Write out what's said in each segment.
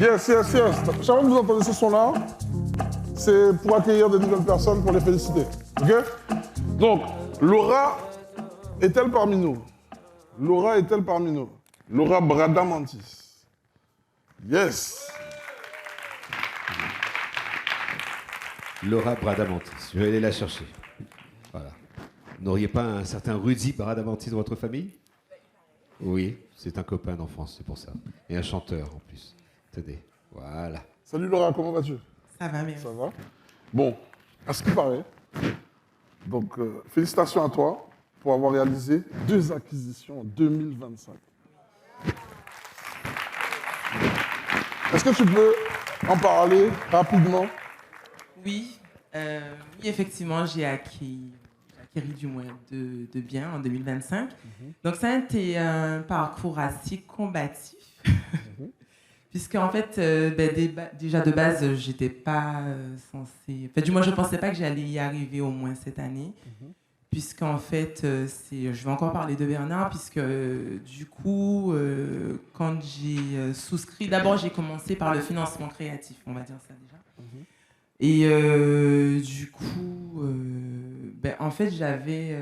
Yes, yes, yes. Chaque fois que vous entendez ce son-là, c'est pour accueillir de nouvelles personnes, pour les féliciter. OK? Donc, Laura est-elle parmi nous? Laura est-elle parmi nous? Laura Bradamantis. Yes. Laura Bradamantis. Je vais aller la chercher. Voilà. Vous n'auriez pas un certain Rudy Bradamantis dans votre famille? Oui, c'est un copain d'enfance, c'est pour ça. Et un chanteur en plus. Tenez, voilà. Salut Laura, comment vas-tu? Ça va, merci. Ça va? Bon, à ce qui paraît, donc félicitations à toi pour avoir réalisé 2 acquisitions en 2025. Est-ce que tu peux en parler rapidement? Oui, oui, effectivement, j'ai acquis du moins de biens en 2025. Donc, ça a été un parcours assez combatif. Puisqu'en fait, déjà de base, j'étais pas censée... Enfin, du moins, je ne pensais pas que j'allais y arriver au moins cette année. Puisqu'en fait, je vais encore parler de Bernard, puisque du coup, quand j'ai souscrit... D'abord, j'ai commencé par le financement créatif, on va dire ça déjà. Et du coup, en fait, j'avais...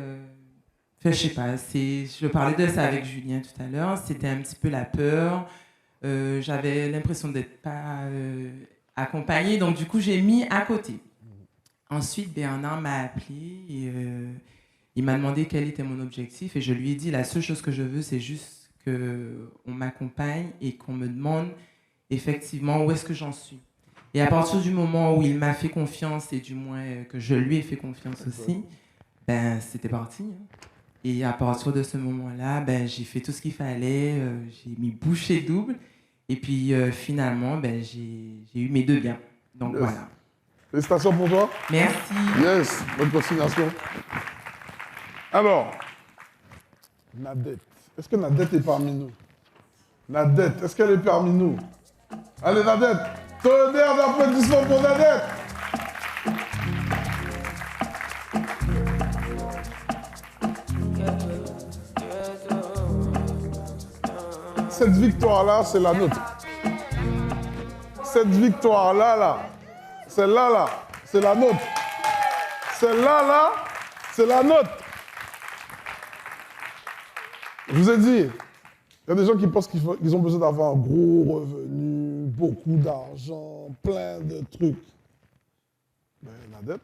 Enfin, je sais pas, je parlais de ça avec Julien tout à l'heure, c'était un petit peu la peur. J'avais l'impression d'être pas accompagnée, donc du coup, j'ai mis à côté. Ensuite, Bernard m'a appelé et il m'a demandé quel était mon objectif et je lui ai dit, la seule chose que je veux, c'est juste qu'on m'accompagne et qu'on me demande effectivement où est-ce que j'en suis. Et à partir du moment où il m'a fait confiance et du moins que je lui ai fait confiance aussi, ben, c'était parti. Et à partir de ce moment-là, ben, j'ai fait tout ce qu'il fallait, j'ai mis bouchée double. Et puis finalement, ben, j'ai eu mes 2 biens. Donc Yes. voilà. Félicitations pour toi. Merci. Yes, bonne continuation. Alors, Nadette. Est-ce que Nadette est parmi nous? Nadette, est-ce qu'elle est parmi nous? Allez, Nadette, tonnerre d'applaudissements pour Nadette. Cette victoire-là, c'est la nôtre. Cette victoire-là, celle-là, c'est la nôtre. Celle-là, c'est la nôtre. Je vous ai dit, il y a des gens qui pensent qu'ils ont besoin d'avoir un gros revenu, beaucoup d'argent, plein de trucs. Mais Nadette,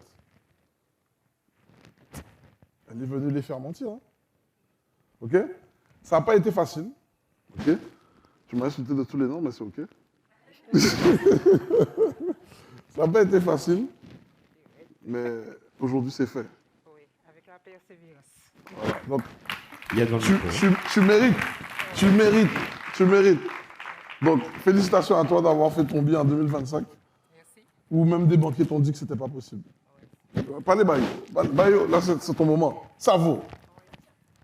elle est venue les faire mentir. Hein. OK? Ça n'a pas été facile. OK? Tu m'as insulté de tous les noms, mais c'est OK. Ça n'a pas été facile, mais aujourd'hui c'est fait. Oui, avec la persévérance. Voilà. Donc, Il y a devant le micro. tu mérites. Donc, félicitations à toi d'avoir fait ton bien en 2025. Merci. Ou même des banquiers t'ont dit que c'était pas possible. Pas les bails. Bayo, là c'est ton moment. Ça vaut.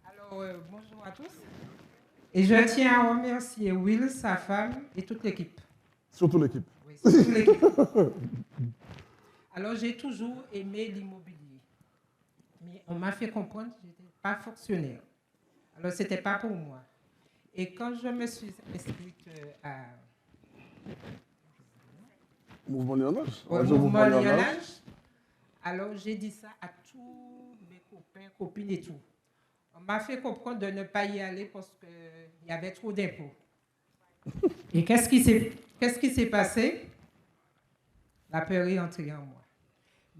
Alors, bonjour à tous. Et je tiens à remercier Will, sa femme et toute l'équipe. Surtout l'équipe. Oui, c'est toute l'équipe. Alors, j'ai toujours aimé l'immobilier. Mais on m'a fait comprendre que je n'étais pas fonctionnaire. Alors, ce n'était pas pour moi. Et quand je me suis inscrite à Mouvement Lyonnage. au mouvement Lyonnage, alors j'ai dit ça à tous mes copains, copines et tout. On m'a fait comprendre de ne pas y aller parce qu'il y avait trop d'impôts. Et qu'est-ce qui s'est passé? La peur est entrée en moi.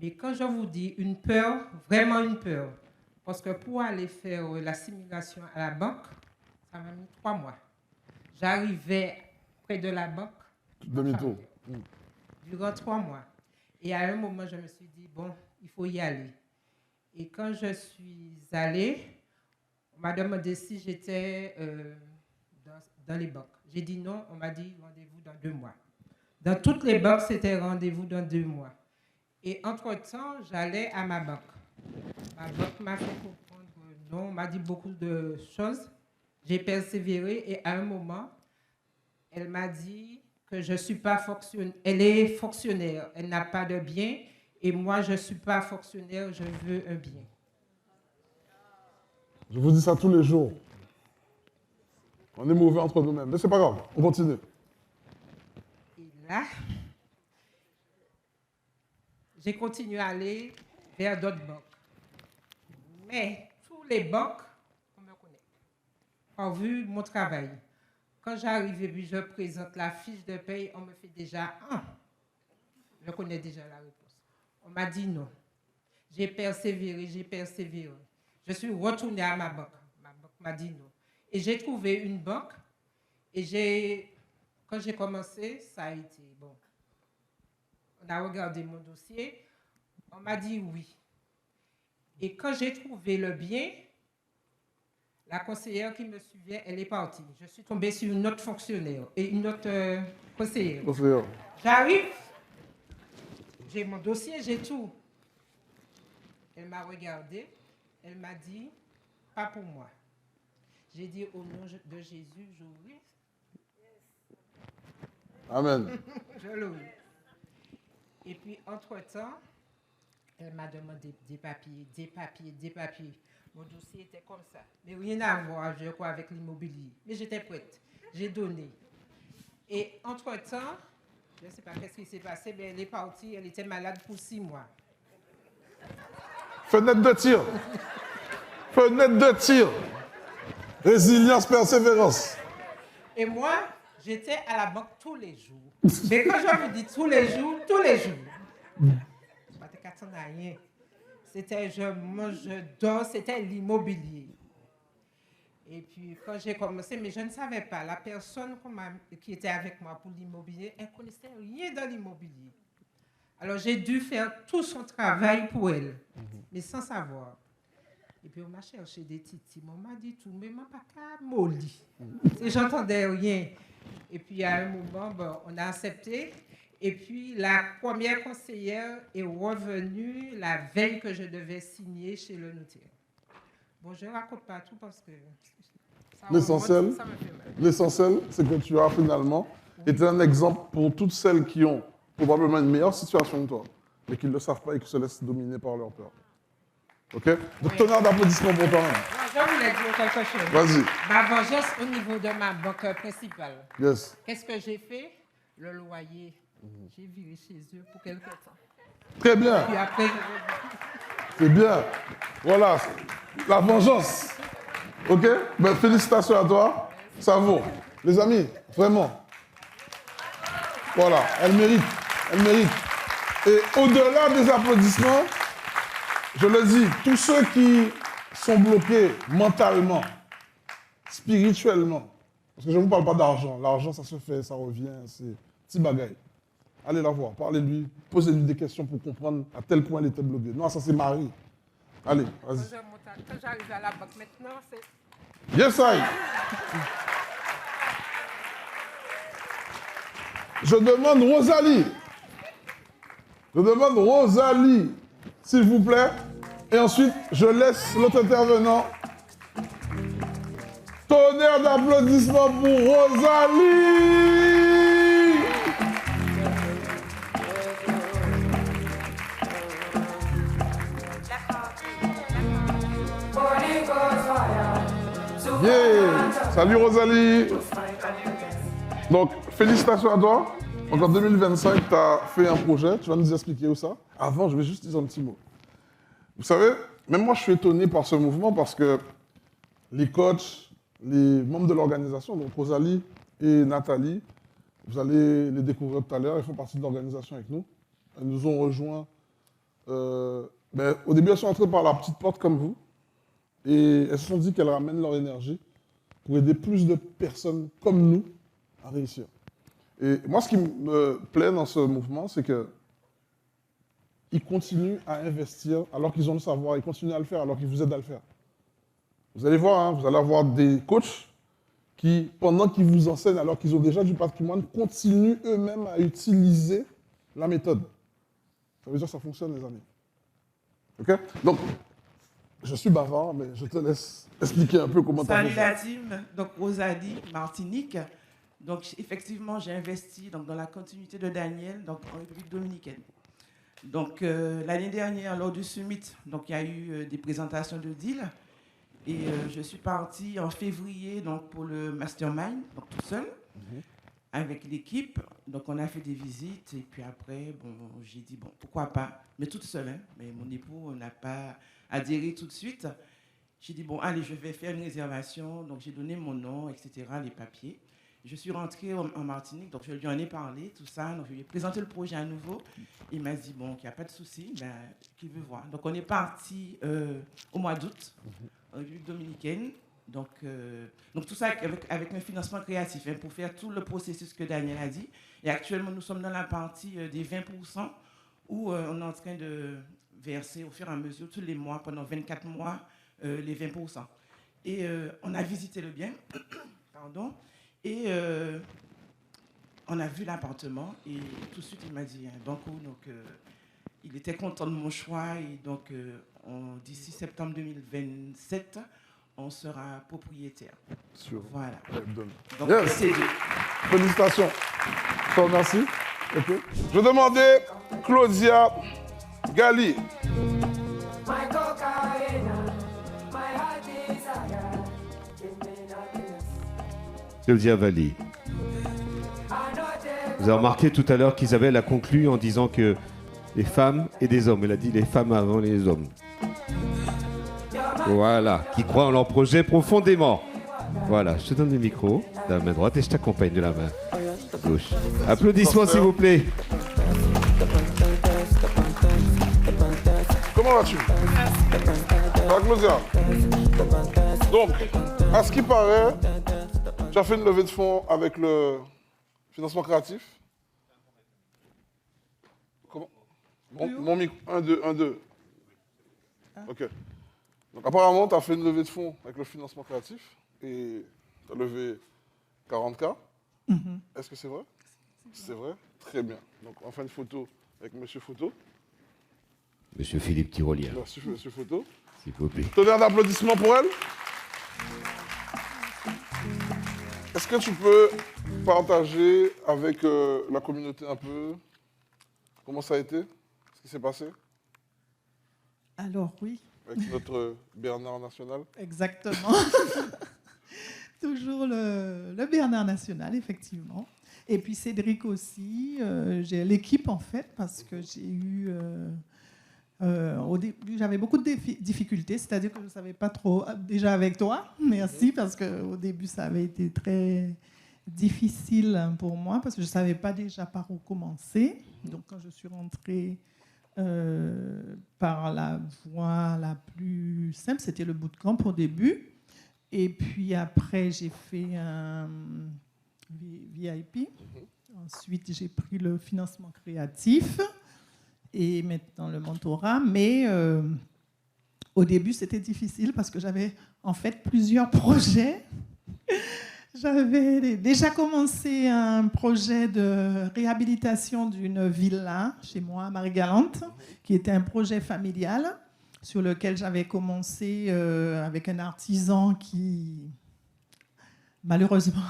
Mais quand je vous dis une peur, vraiment une peur, parce que pour aller faire l'assimilation à la banque, ça m'a mis 3 mois. J'arrivais près de la banque. Demi-tour. Durant 3 mois. Et à un moment, je me suis dit, bon, il faut y aller. Et quand je suis allée, on m'a demandé si j'étais dans les banques. J'ai dit non, on m'a dit rendez-vous dans 2 mois. Dans toutes les banques, c'était rendez-vous dans 2 mois. Et entre-temps, j'allais à ma banque. Ma banque m'a fait comprendre non, on m'a dit beaucoup de choses. J'ai persévéré et à un moment, elle m'a dit que je ne suis pas fonctionnaire. Elle est fonctionnaire, elle n'a pas de bien. Et moi, je ne suis pas fonctionnaire, je veux un bien. Je vous dis ça tous les jours. On est mauvais entre nous-mêmes. Mais c'est pas grave, on continue. Et Là, j'ai continué à aller vers d'autres banques. Mais tous les banques, on me connaît. Ont vu mon travail. Quand j'arrive et puis je présente la fiche de paye, on me fait déjà je connais déjà la réponse. On m'a dit non. J'ai persévéré. Je suis retournée à ma banque. Ma banque m'a dit non. Et j'ai trouvé une banque. Et quand j'ai commencé, ça a été bon. On a regardé mon dossier. On m'a dit oui. Et quand j'ai trouvé le bien, la conseillère qui me suivait, elle est partie. Je suis tombée sur une autre fonctionnaire et une autre conseillère. J'arrive, j'ai mon dossier, j'ai tout. Elle m'a regardé, elle m'a dit, pas pour moi. J'ai dit, au nom de Jésus, j'ouvre. Amen. Je l'ouvre. Et puis, entre-temps, elle m'a demandé des papiers. Mon dossier était comme ça. Mais rien à voir, je crois, avec l'immobilier. Mais j'étais prête. J'ai donné. Et entre-temps, je ne sais pas qu'est-ce qui s'est passé, mais elle est partie. Elle était malade pour 6 mois. Fenêtre de tir. Fenêtre de tir. Résilience, persévérance. Et moi, j'étais à la banque tous les jours. Mais quand je vous dis tous les jours. Pas de 400 à rien. C'était je mange, je dors, c'était l'immobilier. Et puis, quand j'ai commencé, mais je ne savais pas, la personne qui était avec moi pour l'immobilier, elle ne connaissait rien dans l'immobilier. Alors, j'ai dû faire tout son travail pour elle, mais sans savoir. Et puis, on m'a cherché des titis, on m'a dit tout, mais je n'ai pas qu'à molli. J'entendais rien. Et puis, à un moment, on a accepté. Et puis, la première conseillère est revenue la veille que je devais signer chez le notaire. Bon, je ne raconte pas tout parce que L'essentiel, c'est que tu as finalement été un exemple pour toutes celles qui ont probablement une meilleure situation que toi, mais qui ne le savent pas et qui se laissent dominer par leur peur. OK? Donc, tonnerre d'applaudissements pour toi-même. Je voulais dire quelque chose. Vas-y. Ma vengeance au niveau de ma banque principale. Yes. Qu'est-ce que j'ai fait? Le loyer. J'ai viré chez eux pour quelque temps. Très bien. Puis après, C'est bien. Voilà. La vengeance. OK? Ben, félicitations à toi. Ça vaut. Les amis, vraiment. Voilà. Elle mérite. Elle mérite. Et au-delà des applaudissements, je le dis, tous ceux qui sont bloqués mentalement, spirituellement, parce que je ne vous parle pas d'argent. L'argent, ça se fait, ça revient, c'est petit bagaille. Allez la voir, parlez-lui, posez-lui des questions pour comprendre à tel point elle était bloquée. Non, ça c'est Marie. Allez, vas-y. quand j'arrive à la banque maintenant, c'est... Yes, I. Je demande Rosalie, s'il vous plaît. Et ensuite, je laisse l'autre intervenant. Tonnerre d'applaudissements pour Rosalie. Yeah. Salut Rosalie. Donc, félicitations à toi. Donc en 2025, tu as fait un projet. Tu vas nous expliquer où ça. Avant, je vais juste dire un petit mot. Vous savez, même moi, je suis étonné par ce mouvement parce que les coachs, les membres de l'organisation, donc Rosalie et Nathalie, vous allez les découvrir tout à l'heure, ils font partie de l'organisation avec nous. Elles nous ont rejoints. Au début, elles sont entrées par la petite porte comme vous. Et elles se sont dit qu'elles ramènent leur énergie pour aider plus de personnes comme nous à réussir. Et moi, ce qui me plaît dans ce mouvement, c'est qu'ils continuent à investir alors qu'ils ont le savoir. Ils continuent à le faire alors qu'ils vous aident à le faire. Vous allez voir, hein, vous allez avoir des coachs qui, pendant qu'ils vous enseignent alors qu'ils ont déjà du patrimoine, continuent eux-mêmes à utiliser la méthode. Ça veut dire que ça fonctionne, les amis. OK? Donc, je suis bavard, mais je te laisse expliquer un peu comment tu as fait ça. Salut la team, donc Rosalie, Martinique. Donc effectivement, j'ai investi dans la continuité de Daniel, donc en République dominicaine. Donc l'année dernière, lors du summit, donc il y a eu des présentations de deals. Et je suis partie en février donc, pour le mastermind, donc tout seul. avec l'équipe. Donc, on a fait des visites. Et puis après, bon, j'ai dit, bon, pourquoi pas. Mais toute seule, hein. Mais mon époux n'a pas adhéré tout de suite. J'ai dit, bon, allez, je vais faire une réservation. Donc, j'ai donné mon nom, etc., les papiers. Je suis rentrée en Martinique, donc je lui en ai parlé, tout ça. Donc, je lui ai présenté le projet à nouveau. Il m'a dit, bon, qu'il n'y a pas de souci, ben, qu'il veut voir. Donc, on est parti au mois d'août, en République dominicaine. Donc, tout ça avec un financement créatif, hein, pour faire tout le processus que Daniel a dit. Et actuellement, nous sommes dans la partie des 20% où on est en train de verser au fur et à mesure, tous les mois, pendant 24 mois, les 20%. Et on a visité le bien, pardon, et on a vu l'appartement et tout de suite, il m'a dit, hein, donc il était content de mon choix et donc d'ici septembre 2027, on sera propriétaire. Sûr. Voilà. Donc, yes. C'est félicitations. Je te remercie. Okay. Je vais demander Claudia Gali. Claudia Valli. Vous avez remarqué tout à l'heure qu'Isabelle a conclu en disant que les femmes et des hommes. Elle a dit les femmes avant les hommes. Voilà, qui croient en leur projet profondément. Voilà, je te donne le micro de la main droite et je t'accompagne de la main gauche. Applaudissements s'il vous plaît. Comment vas-tu? Ça va, Claudia? Donc, à ce qui paraît, tu as fait une levée de fonds avec le financement créatif. Comment? Mon micro. 1, 2, 1, 2. Ok. Donc apparemment, tu as fait une levée de fonds avec le financement créatif et tu as levé 40K. Est-ce que c'est vrai? C'est vrai. Très bien. Donc on fait une photo avec Monsieur Photo. Monsieur Philippe Tirolier. Merci Monsieur Photo. S'il vous plaît. Tonnerre d'applaudissements pour elle. Est-ce que tu peux partager avec la communauté un peu comment ça a été? Ce qui s'est passé? Alors oui. Avec notre Bernard National. Exactement. Toujours le Bernard National, effectivement. Et puis Cédric aussi. J'ai l'équipe, en fait, parce que j'ai eu... au début, j'avais beaucoup de difficultés, c'est-à-dire que je ne savais pas trop... Déjà avec toi, merci, parce qu'au début, ça avait été très difficile pour moi, parce que je ne savais pas déjà par où commencer. Donc, quand je suis rentrée... par la voie la plus simple, c'était le bootcamp au début. Et puis après, j'ai fait un VIP. Ensuite, j'ai pris le financement créatif et maintenant le mentorat. Mais au début, c'était difficile parce que j'avais en fait plusieurs projets. J'avais déjà commencé un projet de réhabilitation d'une villa chez moi à Marie-Galante, qui était un projet familial sur lequel j'avais commencé avec un artisan qui, malheureusement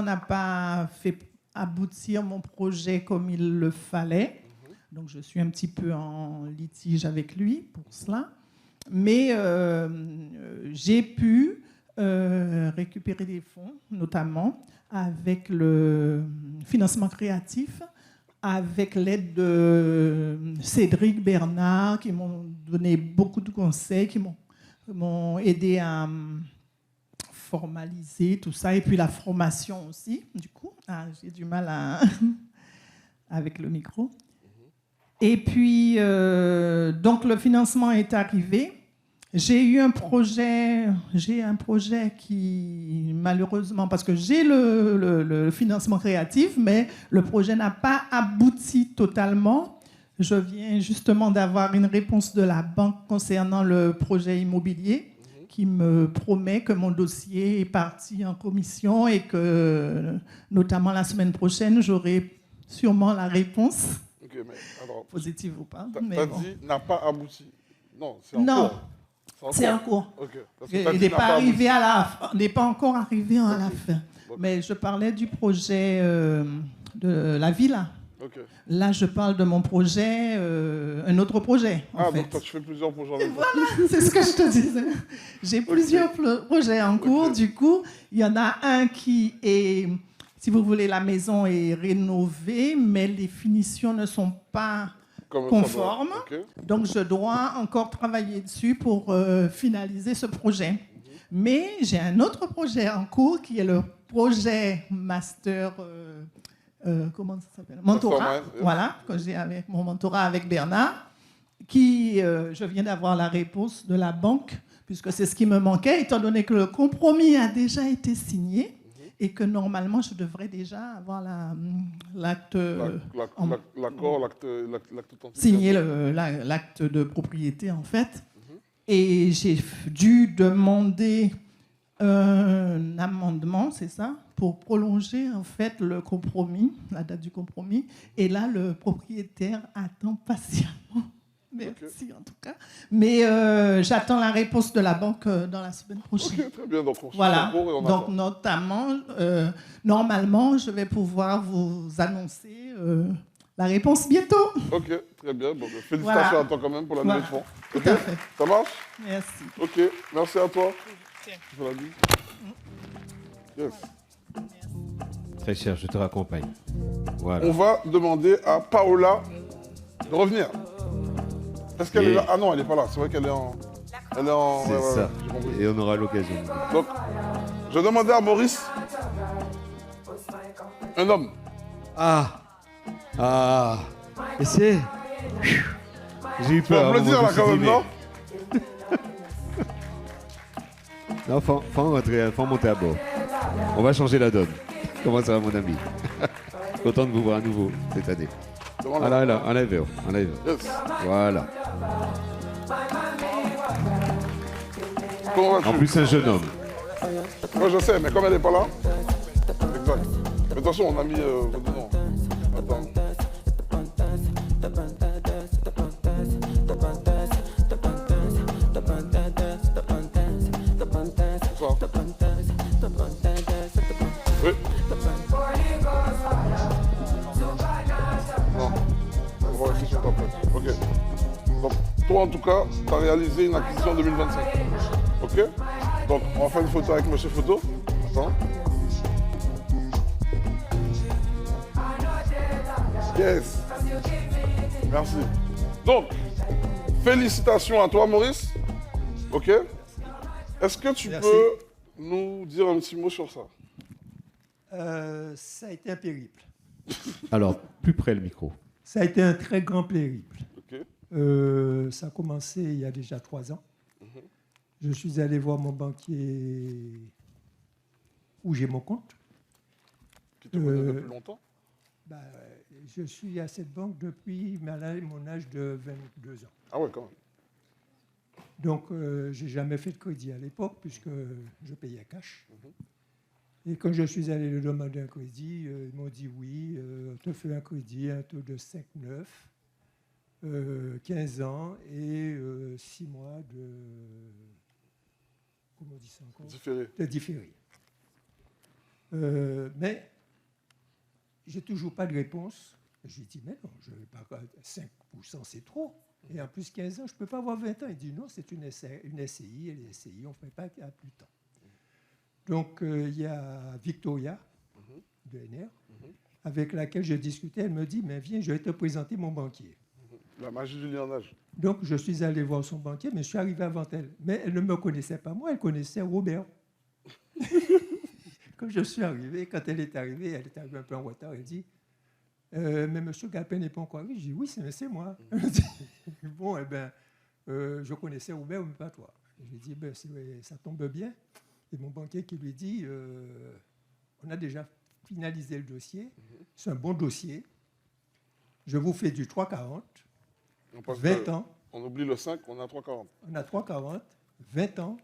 n'a pas fait aboutir mon projet comme il le fallait. Donc, je suis un petit peu en litige avec lui pour cela. Mais j'ai pu... récupérer des fonds, notamment avec le financement créatif, avec l'aide de Cédric, Bernard, qui m'ont donné beaucoup de conseils, qui m'ont aidé à formaliser tout ça, et puis la formation aussi, du coup. J'ai du mal avec le micro. Et puis, donc le financement est arrivé. J'ai un projet qui, malheureusement, parce que j'ai le financement créatif, mais le projet n'a pas abouti totalement. Je viens justement d'avoir une réponse de la banque concernant le projet immobilier qui me promet que mon dossier est parti en commission et que, notamment la semaine prochaine, j'aurai sûrement la réponse, positive ou pas. Tu as dit n'a pas abouti. Non, c'est en cours. C'est en cours. Okay. Il n'est pas arrivé à la fin. On n'est pas encore arrivé à la fin. Mais je parlais du projet de la villa. Là, je parle de mon projet, un autre projet. En fait. Donc toi, tu fais plusieurs projets en même temps. Voilà, c'est ce que je te disais. J'ai plusieurs projets en cours. Du coup, il y en a un qui est si vous voulez, la maison est rénovée, mais les finitions ne sont pas conformes. Ok. Donc, je dois encore travailler dessus pour finaliser ce projet. Mais j'ai un autre projet en cours qui est le projet master, comment ça s'appelle? Mentorat. Mastermind, yeah. Voilà, que j'ai avec mon mentorat avec Bernard, qui, je viens d'avoir la réponse de la banque, puisque c'est ce qui me manquait, étant donné que le compromis a déjà été signé et que normalement, je devrais déjà avoir l'acte... L'accord, l'acte authentique. signer l'acte de propriété, en fait. Et j'ai dû demander un amendement, c'est ça, pour prolonger, en fait, le compromis, la date du compromis. Et là, le propriétaire attend patiemment. Merci, en tout cas. Mais j'attends la réponse de la banque dans la semaine prochaine. Ok, très bien. Donc, on Voilà. se et on Donc, attend. notamment, normalement, je vais pouvoir vous annoncer la réponse bientôt. Ok, très bien. Bon, félicitations Voilà. à toi quand même pour la Voilà. levée de fonds. Tout Ok, à fait. ça marche? Merci. Ok, merci à toi. Tiens. Je vous la dis. Yes. Très cher, je te raccompagne. Voilà. On va demander à Paola de revenir. Est-ce qu'elle est là? Ah non, elle n'est pas là. C'est vrai qu'elle est en... Elle est en... C'est ouais, ouais, ça. ouais, j'ai compris. Et on aura l'occasion. Donc, je demandais à Maurice, un homme. Ah. Et c'est... J'ai eu Tu peur. vas applaudir là quand même, non? Non, faut monter à bord. On va changer la donne. Comment ça va, mon ami? Content de vous voir à nouveau cette année. Demande-le. Ah là, enlève. Yes. Voilà. Comment vas-tu? En plus, un jeune homme. Ouais, je sais, mais comme elle n'est pas là. Exact. Mais attention, on a mis vos deux noms. Attends. Bonsoir. Oui. Non. On va rester sur ta place. Ok. Donc, toi, en tout cas, tu as réalisé une acquisition en 2025. Ok? Donc, on va faire une photo avec Monsieur Photo. Attends. Yes. Merci. Donc, félicitations à toi, Maurice. Ok? Est-ce que tu Merci. peux nous dire un petit mot sur ça? Ça a été un périple. Alors, plus près le micro. Ça a été un très grand périple. Ok. Ça a commencé il y a déjà 3 ans. Je suis allé voir mon banquier où j'ai mon compte. Qui te connaît depuis longtemps? Bah, je suis à cette banque depuis mon âge de 22 ans. Ah ouais, quand même. Donc, je n'ai jamais fait de crédit à l'époque puisque je payais cash. Et quand je suis allé leur demander un crédit, ils m'ont dit oui, on te fait un crédit, un taux de 5,9, 15 ans et 6 mois de... Comment on dit ça encore? Différé. De différé. Mais j'ai toujours pas de réponse. Je lui dis, mais non, je vais pas 5% c'est trop. Et en plus, 15 ans, je ne peux pas avoir 20 ans. Il dit, non, c'est une SCI, et les SCI, on ne fait pas à plus de temps. Donc, il y a Victoria, de NR, avec laquelle je discutais. Elle me dit, mais viens, je vais te présenter mon banquier. La magie du lionnage. Donc, je suis allé voir son banquier, mais je suis arrivé avant elle. Mais elle ne me connaissait pas moi, elle connaissait Robert. Quand je suis arrivé, quand elle est arrivée un peu en retard, elle dit, mais M. Galpin n'est pas encore arrivé. Je dis, oui, c'est moi. Elle dit, bon, eh bien, je connaissais Robert, mais pas toi. Je lui dis, ben, ça tombe bien. Et mon banquier qui lui dit, on a déjà finalisé le dossier, c'est un bon dossier. Je vous fais du 3,40, On passe 20 ans. On oublie le 5, on a 3,40. On a 3,40, 20 ans,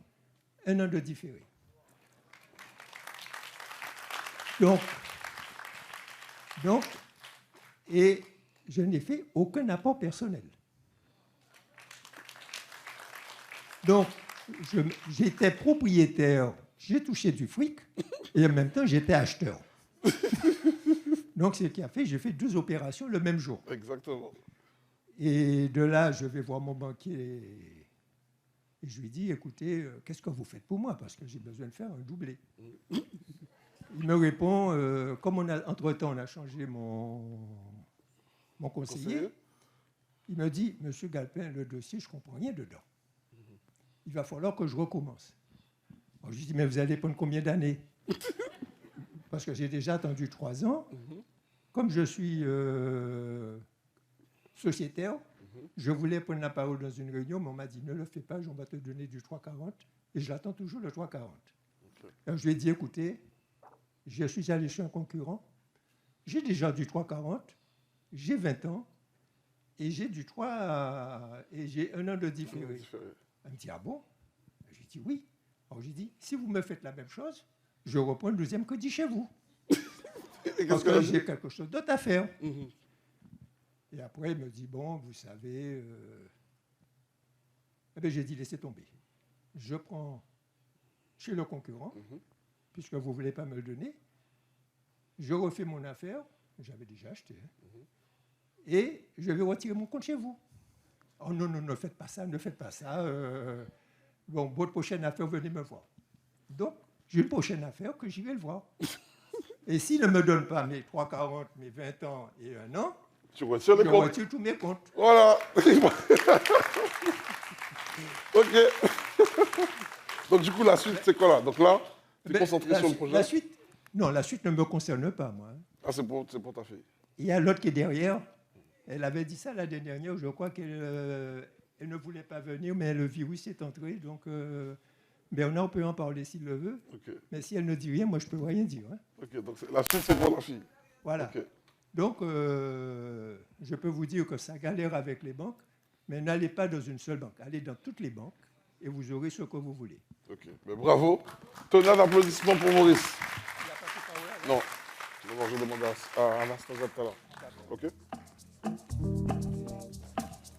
1 an de différé. Donc, et je n'ai fait aucun apport personnel. Donc, j'étais propriétaire, j'ai touché du fric, et en même temps, j'étais acheteur. Donc, c'est ce qui a fait, j'ai fait 2 opérations le même jour. Exactement. Et de là, je vais voir mon banquier et je lui dis, écoutez, qu'est-ce que vous faites pour moi? Parce que j'ai besoin de faire un doublé. Il me répond, comme entre-temps, on a changé mon conseiller, il me dit, Monsieur Galpin, le dossier, je ne comprends rien dedans. Il va falloir que je recommence. Alors, je lui dis, mais vous allez prendre combien d'années? Parce que j'ai déjà attendu 3 ans. Comme je suis sociétaire, je voulais prendre la parole dans une réunion, mais on m'a dit, ne le fais pas, on va te donner du 3,40. Et je l'attends toujours le 3,40. Alors, je lui ai dit, écoutez, je suis allé chez un concurrent, j'ai déjà du 3,40, j'ai 20 ans, et j'ai du 3 et j'ai 1 an de différé. Elle me dit, ah bon? J'ai dit, oui. Alors, j'ai dit, si vous me faites la même chose, je reprends le 2e crédit chez vous. Parce que j'ai quelque chose d'autre à faire. Et après, il me dit, bon, vous savez... Eh bien, j'ai dit, laissez tomber. Je prends chez le concurrent, puisque vous ne voulez pas me le donner. Je refais mon affaire, j'avais déjà acheté, et je vais retirer mon compte chez vous. Oh non, non, ne faites pas ça, ne faites pas ça. Bon, votre prochaine affaire, venez me voir. Donc, j'ai une prochaine affaire que j'y vais le voir. Et s'il ne me donne pas mes 3,40, mes 20 ans et 1 an, tu retires les comptes. Je retire tous mes comptes. Voilà. Ok. Donc, du coup, la suite, c'est quoi là? Donc là, tu es concentré sur le projet? La suite, non, la suite ne me concerne pas, moi. Ah, c'est pour ta fille. Il y a l'autre qui est derrière. Elle avait dit ça l'année dernière. Je crois qu'elle ne voulait pas venir, mais le virus est entré. Donc, Bernard peut en parler s'il le veut. Okay. Mais si elle ne dit rien, moi, je ne peux rien dire. Ok, donc la suite, c'est pour la fille. Voilà. Okay. Donc, je peux vous dire que ça galère avec les banques, mais n'allez pas dans une seule banque. Allez dans toutes les banques et vous aurez ce que vous voulez. Ok, mais bravo. Tonnerre d'applaudissements pour Maurice. Non, non, je demande à Anastasia tout à l'heure. Ok.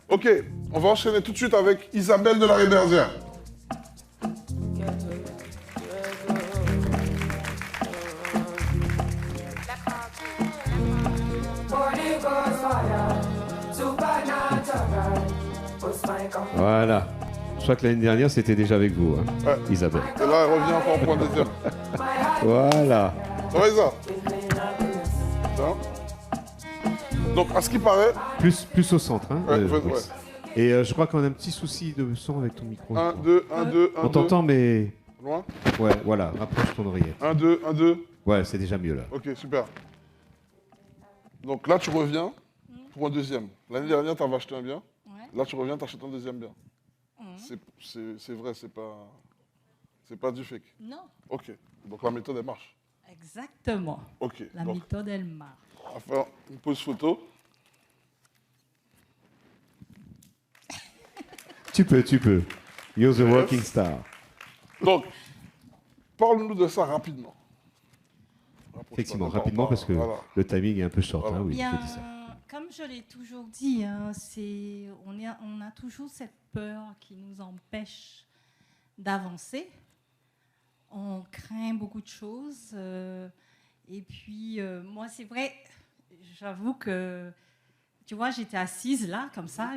Ok, on va enchaîner tout de suite avec Isabelle de la Réberzière. Voilà. Je crois que l'année dernière, c'était déjà avec vous, hein, Ouais. Isabelle. Et là, elle revient encore pour un deuxième. Voilà. Ça va, Isa? Ça. Donc, à ce qui paraît... Plus au centre, hein, Ouais, Maurice. Et je crois qu'on a un petit souci de son avec ton micro. 1, 2, 1, 2, 1, 2. On t'entend, mais... Loin? Ouais, voilà, rapproche ton oreillette. 1, 2, 1, 2. Ouais, c'est déjà mieux là. Ok, super. Donc là, tu reviens pour un deuxième. L'année dernière, tu avais acheté un bien. Ouais. Là, tu reviens, tu achètes un deuxième bien. C'est vrai, c'est pas du fake. Non, Ok, donc la méthode, elle marche. exactement. Ok, La donc méthode, elle marche. on va faire une pause photo. Tu peux. You're the working star. Donc, parle-nous de ça rapidement. Effectivement, rapidement, parce que voilà. le timing est un peu short. Voilà. Hein, oui, Bien, je dis ça. comme je l'ai toujours dit, hein, on a toujours cette peur qui nous empêche d'avancer. On craint beaucoup de choses. Et puis, moi, c'est vrai, j'avoue que, tu vois, j'étais assise là, comme ça,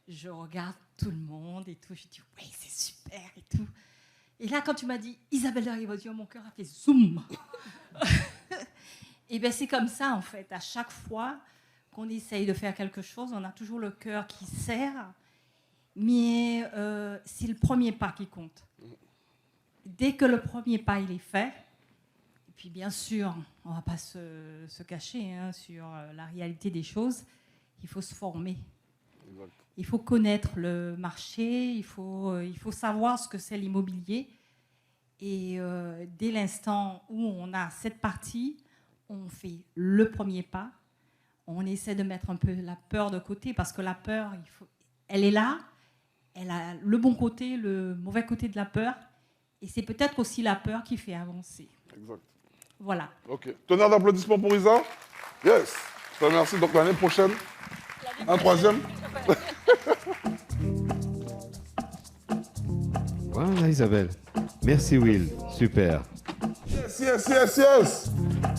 je regarde tout le monde et tout. Je dis, oui, c'est super et tout. Et là, quand tu m'as dit, Isabelle de Rivaudiois, mon cœur a fait zoom. Et bien, c'est comme ça, en fait. À chaque fois qu'on essaye de faire quelque chose, on a toujours le cœur qui serre. Mais c'est le premier pas qui compte. Dès que le premier pas, il est fait, et puis bien sûr, on ne va pas se cacher hein, sur la réalité des choses, il faut se former. Exact. Il faut connaître le marché, il faut savoir ce que c'est l'immobilier. Et dès l'instant où on a cette partie, on fait le premier pas. On essaie de mettre un peu la peur de côté parce que la peur, elle est là. Elle a le bon côté, le mauvais côté de la peur. Et c'est peut-être aussi la peur qui fait avancer. Exact. Voilà. Ok. Tonnerre d'applaudissements pour Isa. Yes. Je te remercie. Donc l'année prochaine, un troisième. Voilà, Isabelle. Merci, Will. Super. Yes.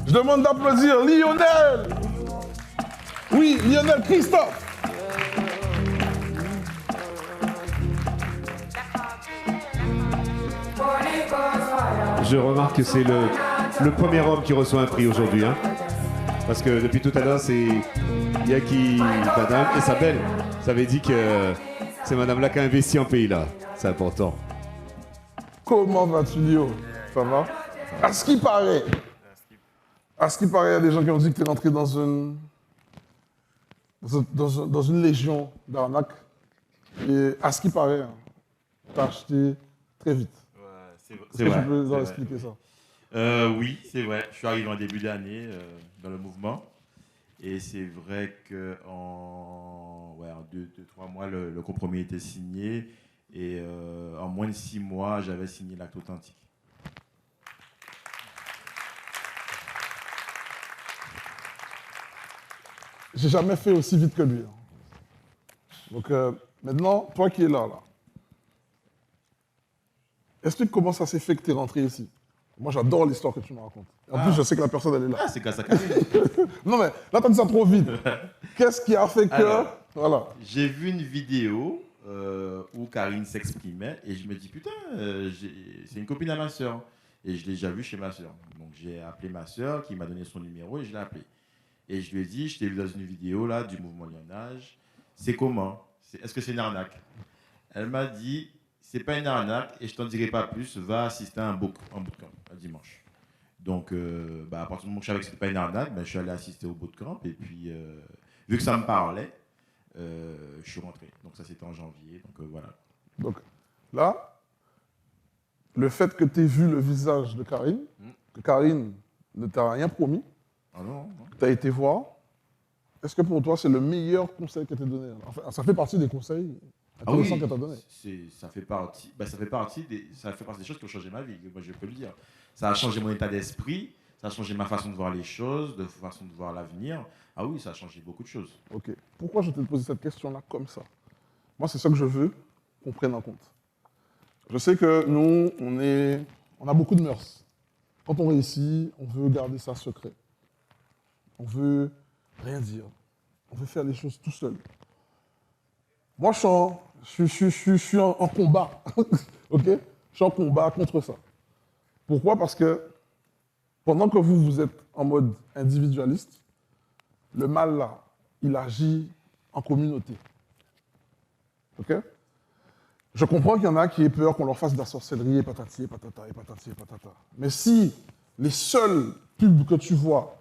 Je demande d'applaudir Lionel. Oui, Lionel Christophe. Je remarque que c'est le le premier homme qui reçoit un prix aujourd'hui. Hein. Parce que depuis tout à l'heure, c'est Yaki Madame Isabelle. Ça veut dire que c'est Madame là qui a investi en pays là. C'est important. Comment vas-tu, Lio? Ça va? À ce qui paraît, il y a des gens qui ont dit que tu es rentré dans une légion d'arnaques. Et à ce qui paraît, tu as acheté très vite. Ouais, c'est Est-ce que tu peux nous expliquer ça? Oui, c'est vrai. Je suis arrivé en début d'année dans le mouvement. Et c'est vrai qu'en 2-3 mois, le compromis était signé. Et en moins de 6 mois, j'avais signé l'acte authentique. J'ai jamais fait aussi vite que lui. Donc maintenant, toi qui es là, explique comment ça s'est fait que tu es rentré ici. Moi, j'adore l'histoire que tu me racontes. En plus, je sais que la personne, elle est là. Ah, c'est grâce à Karine. Non, mais là, tu as dit ça trop vite. Qu'est-ce qui a fait que... Alors, voilà. J'ai vu une vidéo où Karine s'exprimait et je me dis, putain, c'est une copine à ma soeur. Et je l'ai déjà vue chez ma soeur. Donc, j'ai appelé ma soeur qui m'a donné son numéro et je l'ai appelée. Et je lui ai dit, je t'ai vu dans une vidéo là, du mouvement Lionnage. C'est comment? Est-ce que c'est une arnaque? Elle m'a dit, c'est pas une arnaque et je t'en dirai pas plus, va assister à un bootcamp un dimanche. Donc, à partir du moment où je savais que c'était pas une arnaque, je suis allé assister au bootcamp et puis, vu que ça me parlait, je suis rentré. Donc ça, c'était en janvier. Donc voilà. Donc là, le fait que tu aies vu le visage de Karine, que Karine ne t'a rien promis, Ah non. tu as été voir, est-ce que pour toi, c'est le meilleur conseil que tu as donné? Enfin, ça fait partie des conseils intéressants que tu as donnés. Ça fait partie des choses qui ont changé ma vie, moi je peux le dire. Ça a changé mon état d'esprit, ça a changé ma façon de voir les choses, de façon de voir l'avenir. Ah oui, ça a changé beaucoup de choses. Ok. Pourquoi je t'ai posé cette question-là comme ça? Moi, c'est ça que je veux qu'on prenne en compte. Je sais que nous, on a beaucoup de mœurs. Quand on réussit, on veut garder ça secret. On veut rien dire. On veut faire les choses tout seul. Moi, je suis en combat. Ok? Je suis en combat contre ça. Pourquoi? Parce que pendant que vous êtes en mode individualiste, le mal là, il agit en communauté. Ok? Je comprends qu'il y en a qui aient peur qu'on leur fasse de la sorcellerie et patati et patata et patati et patata. Mais si les seuls pubs que tu vois,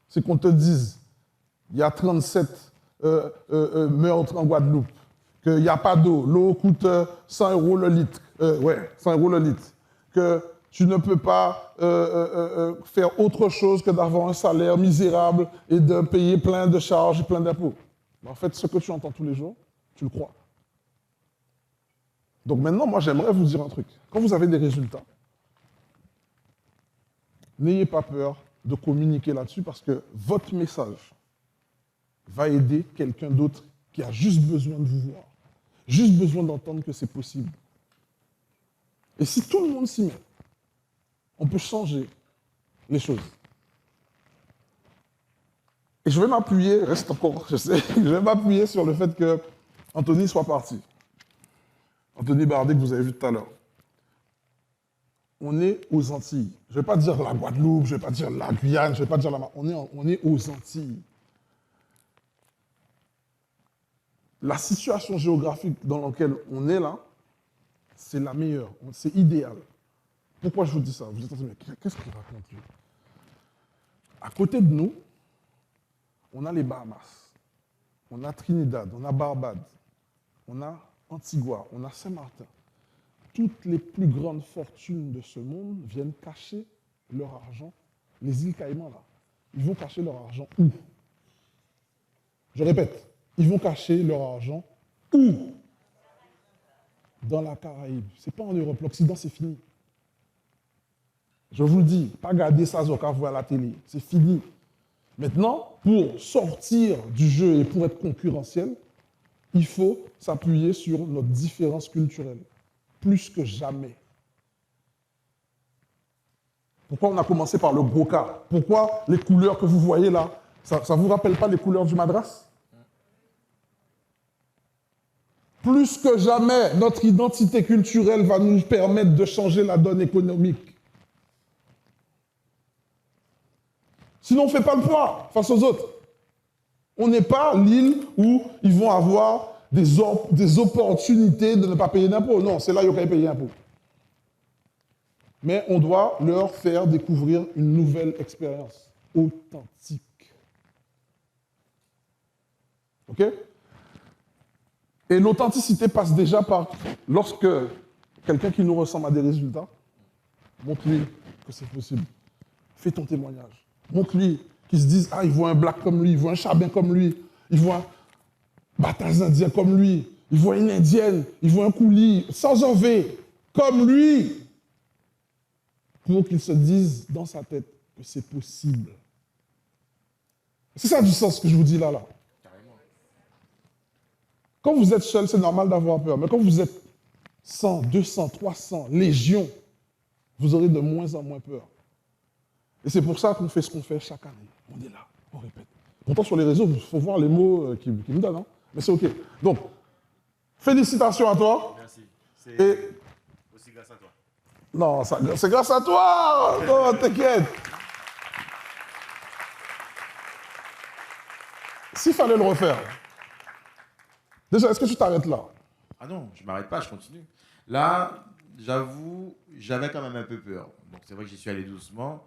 c'est qu'on te dise il y a 37 meurtres en Guadeloupe, qu'il n'y a pas d'eau, l'eau coûte 100 € le litre, 100 € le litre, que tu ne peux pas faire autre chose que d'avoir un salaire misérable et de payer plein de charges et plein d'impôts. En fait, ce que tu entends tous les jours, tu le crois. Donc maintenant, moi, j'aimerais vous dire un truc. Quand vous avez des résultats, n'ayez pas peur de communiquer là-dessus parce que votre message va aider quelqu'un d'autre qui a juste besoin de vous voir, juste besoin d'entendre que c'est possible. Et si tout le monde s'y met, on peut changer les choses. Et je vais m'appuyer, reste encore, je sais, je vais m'appuyer sur le fait que Anthony soit parti. Anthony Bardet, que vous avez vu tout à l'heure. On est aux Antilles. Je ne vais pas dire la Guadeloupe, je ne vais pas dire la Guyane, je ne vais pas dire la... On est aux Antilles. La situation géographique dans laquelle on est là, c'est la meilleure, c'est idéal. Pourquoi je vous dis ça? Vous êtes en train de dire, mais qu'est-ce qu'il raconte lui? À côté de nous, on a les Bahamas, on a Trinidad, on a Barbade, on a Antigua, on a Saint-Martin. Toutes les plus grandes fortunes de ce monde viennent cacher leur argent. Les îles Caïmans, là, ils vont cacher leur argent où? Je répète, ils vont cacher leur argent où? Dans la Caraïbe. Ce n'est pas en Europe. L'Occident, c'est fini. Je vous le dis, pas garder ça sur voir à la télé. C'est fini. Maintenant, pour sortir du jeu et pour être concurrentiel, il faut s'appuyer sur notre différence culturelle. Plus que jamais. Pourquoi on a commencé par le gros cas? Pourquoi les couleurs que vous voyez là, ça ne vous rappelle pas les couleurs du Madras? Plus que jamais, notre identité culturelle va nous permettre de changer la donne économique. Sinon, on ne fait pas le poids face aux autres. On n'est pas l'île où ils vont avoir des opportunités de ne pas payer d'impôts. Non, c'est là qu'ils vont payer d'impôts. Mais on doit leur faire découvrir une nouvelle expérience authentique. OK? Et l'authenticité passe déjà par, lorsque quelqu'un qui nous ressemble a des résultats, montre-lui que c'est possible. Fais ton témoignage. Montre-lui qu'ils se disent, ah, il voit un black comme lui, il voit un chabin comme lui, il voit un bataille indien comme lui, il voit une indienne, il voit un coulis, sans enlever, comme lui, pour qu'il se dise dans sa tête que c'est possible. C'est ça du sens que je vous dis là. Quand vous êtes seul, c'est normal d'avoir peur. Mais quand vous êtes 100, 200, 300, légion, vous aurez de moins en moins peur. Et c'est pour ça qu'on fait ce qu'on fait chaque année. On est là, on répète. Pourtant, sur les réseaux, il faut voir les mots qu'ils me donnent. Hein. Mais c'est OK. Donc, félicitations à toi. Merci. C'est aussi grâce à toi. Non, c'est grâce à toi. Non, t'inquiète. S'il fallait le refaire, déjà, est-ce que tu t'arrêtes là? Ah non, je ne m'arrête pas, je continue. Là, j'avoue, j'avais quand même un peu peur. Donc c'est vrai que j'y suis allé doucement.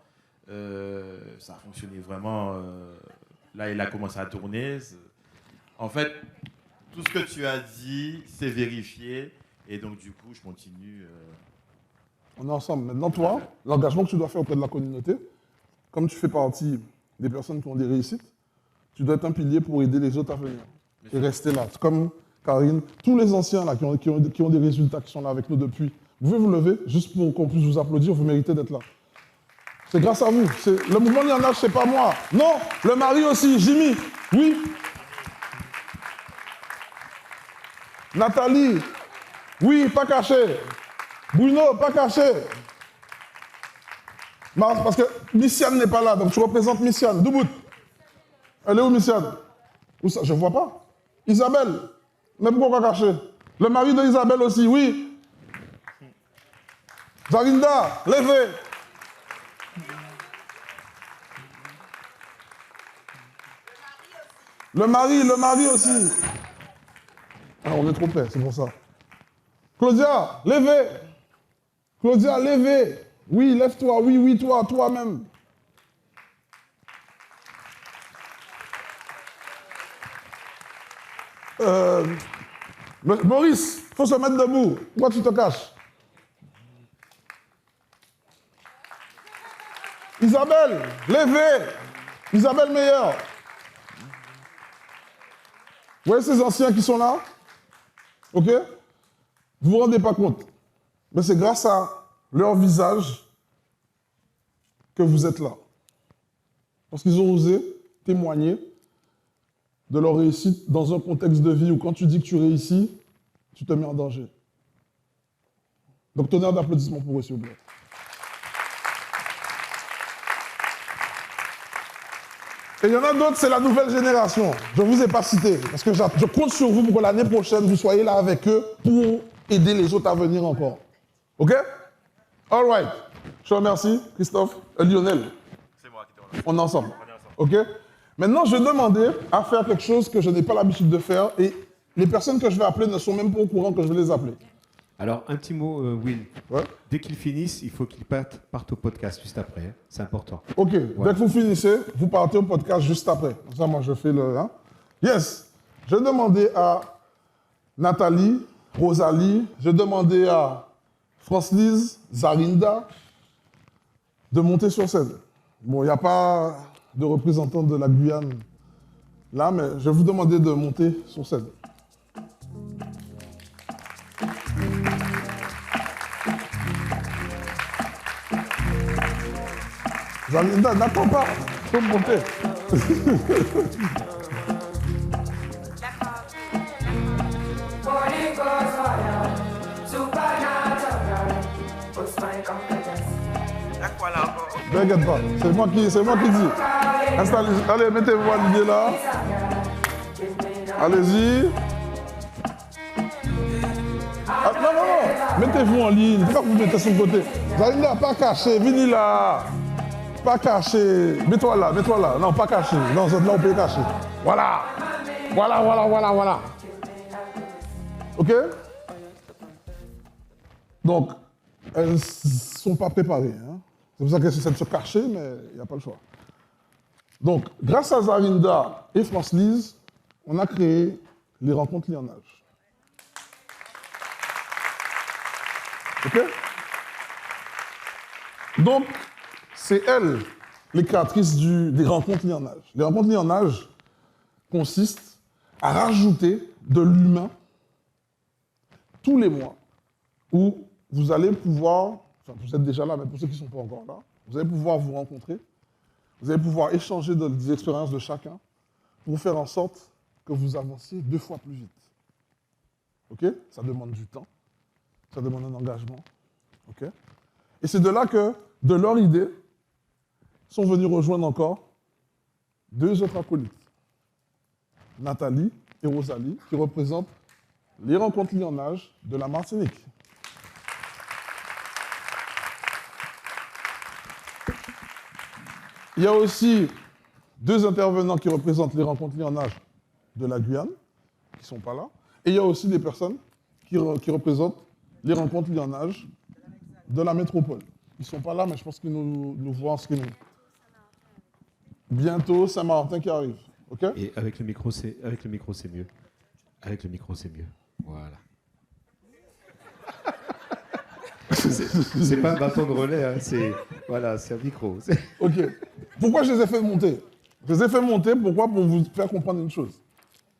Ça a fonctionné vraiment. Là, il a commencé à tourner. En fait, tout ce que tu as dit, c'est vérifié. Et donc, du coup, je continue. On est ensemble. Maintenant, toi, l'engagement que tu dois faire auprès de la communauté, comme tu fais partie des personnes qui ont des réussites, tu dois être un pilier pour aider les autres à venir. Et rester là. C'est comme Karine, tous les anciens là, qui ont des résultats, qui sont là avec nous depuis. Vous pouvez vous lever, juste pour qu'on puisse vous applaudir, vous méritez d'être là. C'est grâce à vous. Le mouvement Lianage, c'est pas moi. Non, le mari aussi, Jimmy. Oui. Nathalie. Oui, pas caché. Bruno, pas caché. Parce que Missiane n'est pas là, donc tu représentes Missiane. Doubout. Elle est où, Missiane? Où ça? Je ne vois pas. Isabelle. Mais pourquoi cacher? Le mari de Isabelle aussi, oui. Zarinda, levez. Le mari aussi. Ah, on est trop près, c'est pour ça. Claudia, levez. Claudia, levez. Oui, lève-toi. Oui, toi-même. Maurice, il faut se mettre debout. Pourquoi tu te caches? Isabelle, levez. Isabelle Meilleur. Vous voyez ces anciens qui sont là? OK? Vous vous rendez pas compte. Mais c'est grâce à leur visage que vous êtes là. Parce qu'ils ont osé témoigner de leur réussite dans un contexte de vie où quand tu dis que tu réussis, tu te mets en danger. Donc, tonnerre d'applaudissements pour eux, s'il vous plaît. Et il y en a d'autres, c'est la nouvelle génération. Je ne vous ai pas cité, parce que je compte sur vous pour que l'année prochaine, vous soyez là avec eux pour aider les autres à venir encore. OK? All right. Je te remercie, Christophe. Lionel. C'est moi qui te remercie. On est ensemble. OK? Maintenant, je vais demander à faire quelque chose que je n'ai pas l'habitude de faire et les personnes que je vais appeler ne sont même pas au courant que je vais les appeler. Alors, un petit mot, Will. Ouais. Dès qu'ils finissent, il faut qu'ils partent au podcast juste après. Hein. C'est important. OK. Ouais. Dès que vous finissez, vous partez au podcast juste après. Comme ça, moi, je fais le... Hein? Yes. Je vais demander à Nathalie, Rosalie, je vais demander à France-Lise, Zarinda de monter sur scène. Bon, il n'y a pas de représentant de la Guyane là, mais je vais vous demander de monter sur scène. Zarinda, n'attends pas, il faut monter. Ne t'inquiète pas, c'est moi qui dis. Allez, mettez-vous à l'idée là. Allez-y. Ah, non. Mettez-vous en ligne. Pourquoi vous mettez sur le côté? Zarinda, pas caché. Venez là. pas caché. Mets-toi là. Non, pas caché. Non, là, on peut cacher. Voilà. Voilà. OK? Donc, elles ne sont pas préparées. Hein? C'est pour ça qu'elles essaient de se cacher, mais il n'y a pas le choix. Donc, grâce à Zarinda et France-Lise, on a créé les rencontres Lionnage. OK? Donc, c'est elles, les créatrices des rencontres Lionnage. Les rencontres Lionnage consistent à rajouter de l'humain tous les mois où vous allez pouvoir, enfin vous êtes déjà là, mais pour ceux qui ne sont pas encore là, vous allez pouvoir vous rencontrer, vous allez pouvoir échanger des expériences de chacun pour faire en sorte que vous avanciez 2 fois plus vite. OK? Ça demande du temps, ça demande un engagement. OK? Et c'est de là que, de leur idée, sont venus rejoindre encore 2 autres acolytes, Nathalie et Rosalie, qui représentent les rencontres Lionnage de la Martinique. Il y a aussi 2 intervenants qui représentent les rencontres Lionnage de la Guyane, qui ne sont pas là. Et il y a aussi des personnes qui représentent les rencontres Lionnage de la métropole. Ils ne sont pas là, mais je pense qu'ils nous voient en screening. Bientôt, Saint-Martin qui arrive. OK? Et avec le micro, c'est mieux. Avec le micro, c'est mieux. Voilà. C'est pas un bâton de relais, hein, c'est un micro. OK. Pourquoi je les ai fait monter? Je les ai fait monter, pourquoi? Pour vous faire comprendre une chose.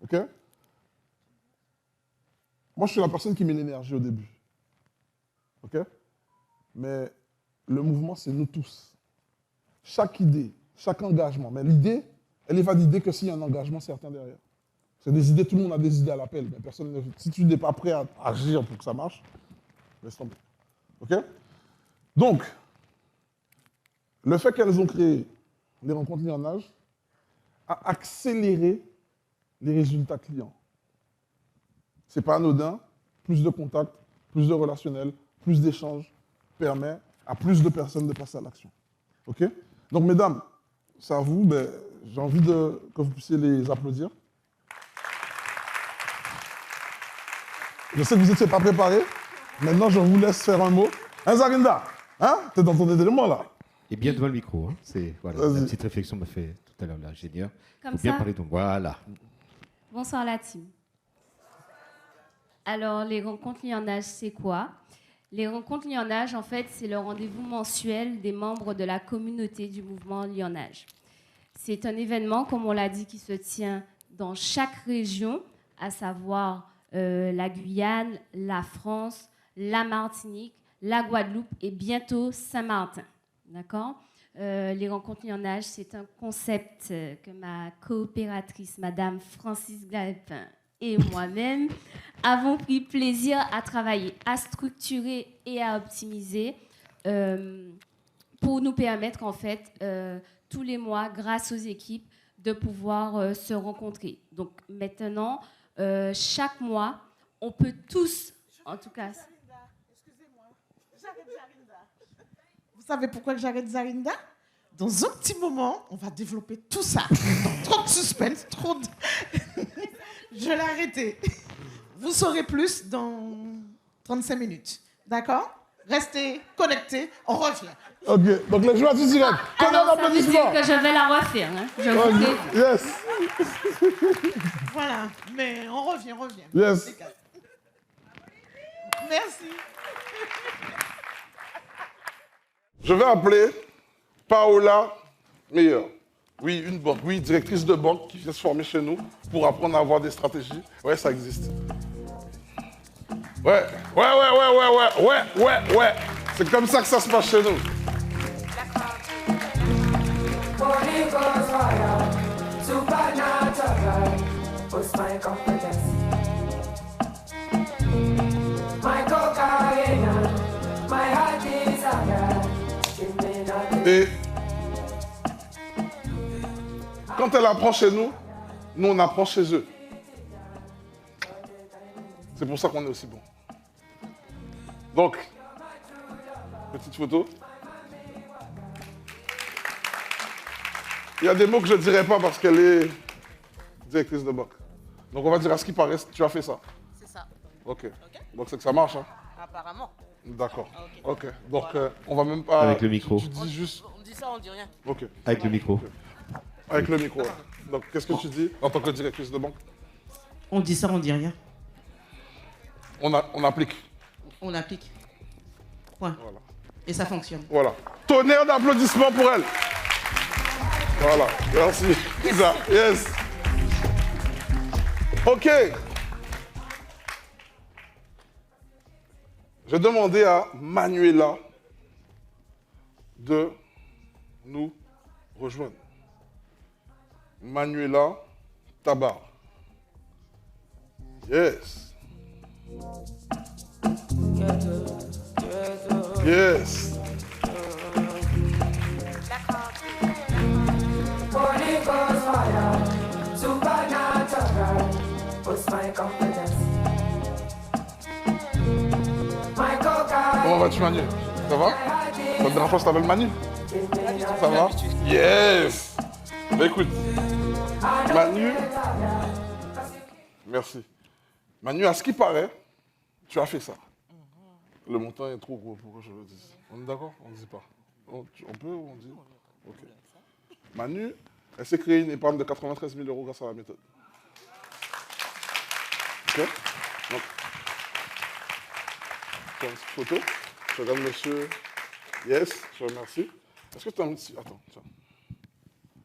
OK? Moi, je suis la personne qui met l'énergie au début. OK? Mais le mouvement, c'est nous tous. Chaque idée, chaque engagement. Mais l'idée, elle est validée que s'il y a un engagement certain derrière. C'est des idées, tout le monde a des idées à l'appel. Mais personne, si tu n'es pas prêt à agir pour que ça marche, laisse tomber. OK? Donc, le fait qu'elles ont créé les rencontres Lionnage a accéléré les résultats clients. Ce n'est pas anodin. Plus de contacts, plus de relationnels, plus d'échanges permet à plus de personnes de passer à l'action. OK? Donc, mesdames, c'est à vous. Ben, j'ai envie que vous puissiez les applaudir. Je sais que vous n'étiez pas préparés. Maintenant, je vous laisse faire un mot. Hein, Zarinda? Hein? T'es dans ton élément, là? Et bien devant le micro. Hein. Voilà, la petite réflexion m'a fait tout à l'heure l'ingénieur. Comme faut bien ça. parler de voilà. Bonsoir la team. Alors, les rencontres Lionnage, c'est quoi? Les rencontres Lionnage, en fait, c'est le rendez-vous mensuel des membres de la communauté du mouvement Lionnage. C'est un événement, comme on l'a dit, qui se tient dans chaque région, à savoir la Guyane, la France, la Martinique, la Guadeloupe et bientôt Saint-Martin. D'accord? Les rencontres Lionnage, c'est un concept que ma coopératrice, Madame Francis Galpin, et moi-même avons pris plaisir à travailler, à structurer et à optimiser pour nous permettre, en fait, tous les mois, grâce aux équipes, de pouvoir se rencontrer. Donc maintenant, chaque mois, on peut tous, en tout cas... Excusez-moi, j'arrête Zarinda. Vous savez pourquoi j'arrête Zarinda? Dans un petit moment, on va développer tout ça. Trop de suspense, trop de... Je l'ai arrêté. Vous saurez plus dans 35 minutes. D'accord? Restez connectés, on revient. OK, donc les joueurs du direct. Alors, ça veut dire que je vais la refaire. Hein. Je vous dis. Yes. Voilà, mais on revient. Yes. Merci. Je vais appeler Paola Meyer. Oui, une banque. Oui, directrice de banque qui vient se former chez nous pour apprendre à avoir des stratégies. Ouais, ça existe. Ouais. C'est comme ça que ça se passe chez nous. Et quand elle apprend chez nous, nous on apprend chez eux. C'est pour ça qu'on est aussi bon. Donc, petite photo. Il y a des mots que je ne dirai pas parce qu'elle est directrice de banque. Donc on va dire à ce qui paraît, tu as fait ça. C'est ça. Ok. Donc c'est que ça marche, hein? Apparemment. D'accord. Ok. Donc on va même pas... Avec le micro. Tu dis juste... On dit ça, on dit rien. Ok. Avec le micro. Avec le micro. Donc qu'est-ce que tu dis en tant que directrice de banque? On dit ça, on dit rien. On applique. On applique. Point. Voilà. Et ça fonctionne. Voilà. Tonnerre d'applaudissements pour elle. Voilà. Merci. Isa. Yes. Ok. J'ai demandé à Manuela de nous rejoindre. Manuela Tabar. Yes. Yes. Comment vas-tu, Manu? Ça va? La dernière fois, je t'appelle Manu? Ça va? Yes! Bah écoute, Manu... Merci. Manu, à ce qui paraît, tu as fait ça. Le montant est trop gros pour que je le dise. On est d'accord? On ne dit pas. On peut ou on dit? Ok. Manu, elle s'est créée une épargne de 93 000 € grâce à la méthode. Ok? Donc, tu as une petite photo. Je regarde monsieur. Yes, je remercie. Est-ce que tu as un petit... Attends, tiens.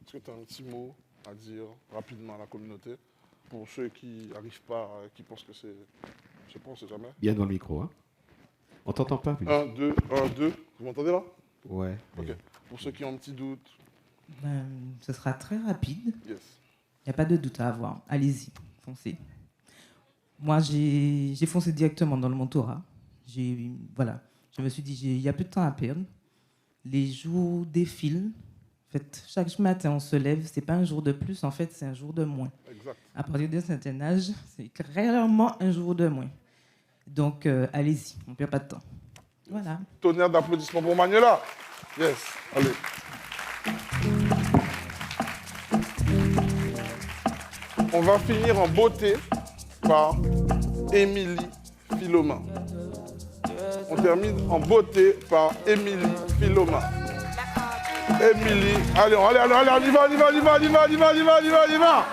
Est-ce que tu as un petit mot à dire rapidement à la communauté pour ceux qui n'arrivent pas, qui pensent que c'est... Je sais pas, on ne sait jamais. Bien dans le micro, hein? On t'entend pas, plus. 1, 2, 1, 2. Vous m'entendez là? Ouais. Ok. Pour ceux qui ont un petit doute. Ce sera très rapide. Yes. Il n'y a pas de doute à avoir. Allez-y, foncez. Moi, j'ai foncé directement dans le mentorat. Voilà. Je me suis dit, il n'y a plus de temps à perdre. Les jours défilent. En fait, chaque matin, on se lève. Ce n'est pas un jour de plus, en fait, c'est un jour de moins. Exact. À partir d'un certain âge, c'est clairement un jour de moins. Donc, allez-y, on ne perd pas de temps. Voilà. Tonnerre d'applaudissements pour Manuela. Yes, allez. On va finir en beauté par Émilie Philoma. On termine en beauté par Émilie Philoma. Émilie, allez, on y va.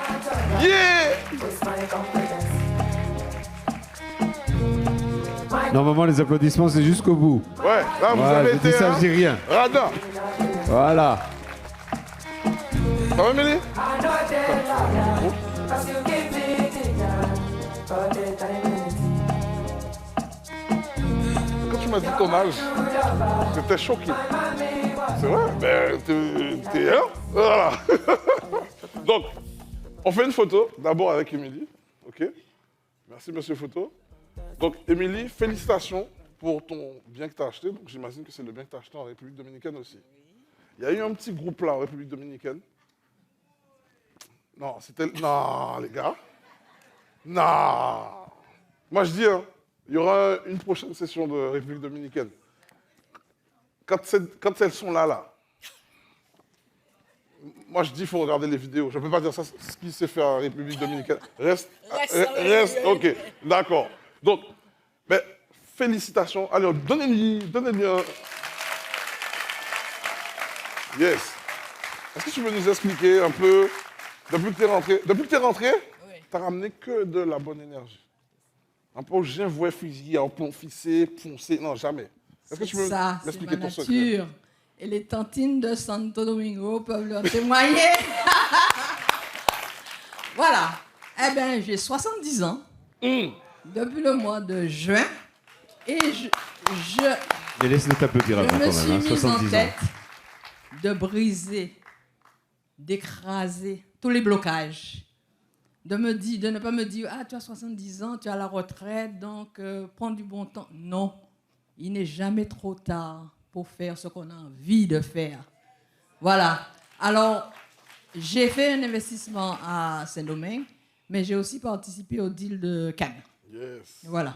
Yeah! Normalement, les applaudissements, c'est jusqu'au bout. Ouais, là, vous avez été... ça, je dis rien. Radin. Voilà. Ça va, Émilie? Quand tu m'as dit ton âge, j'étais choqué. C'est vrai? Ben, t'es hein? Voilà. Donc, on fait une photo, d'abord avec Émilie. OK? Merci, monsieur photo. Donc, Émilie, félicitations pour ton bien que tu as acheté. Donc, j'imagine que c'est le bien que tu as acheté en République dominicaine aussi. Il y a eu un petit groupe là en République dominicaine. Non, c'était... Non, les gars. Non. Moi, je dis, hein, il y aura une prochaine session de République dominicaine. Quand elles sont là. Moi, je dis, il faut regarder les vidéos. Je ne peux pas dire ça, ce qui s'est fait en République dominicaine. Reste, ok, d'accord. Donc, mais, félicitations. Allez, donnez-lui un... Yes. Est-ce que tu peux nous expliquer un peu, depuis que tu es rentré, tu n'as ramené que de la bonne énergie. Un peu, je vois fusiller, en plomb fissé, poncé, non, jamais. Est-ce que tu peux m'expliquer ton secret? Et les tantines de Santo Domingo peuvent leur témoigner. Voilà. Eh bien, j'ai 70 ans. Depuis le mois de juin. Et Mais laisse-le t'applaudir avant quand même, je me suis mise en 70 ans. tête de briser, d'écraser tous les blocages. De ne pas me dire, ah, tu as 70 ans, tu as la retraite, donc prends du bon temps. Non, il n'est jamais trop tard pour faire ce qu'on a envie de faire. Voilà. Alors, j'ai fait un investissement à Saint-Domingue, mais j'ai aussi participé au deal de Cannes. Yes. Voilà.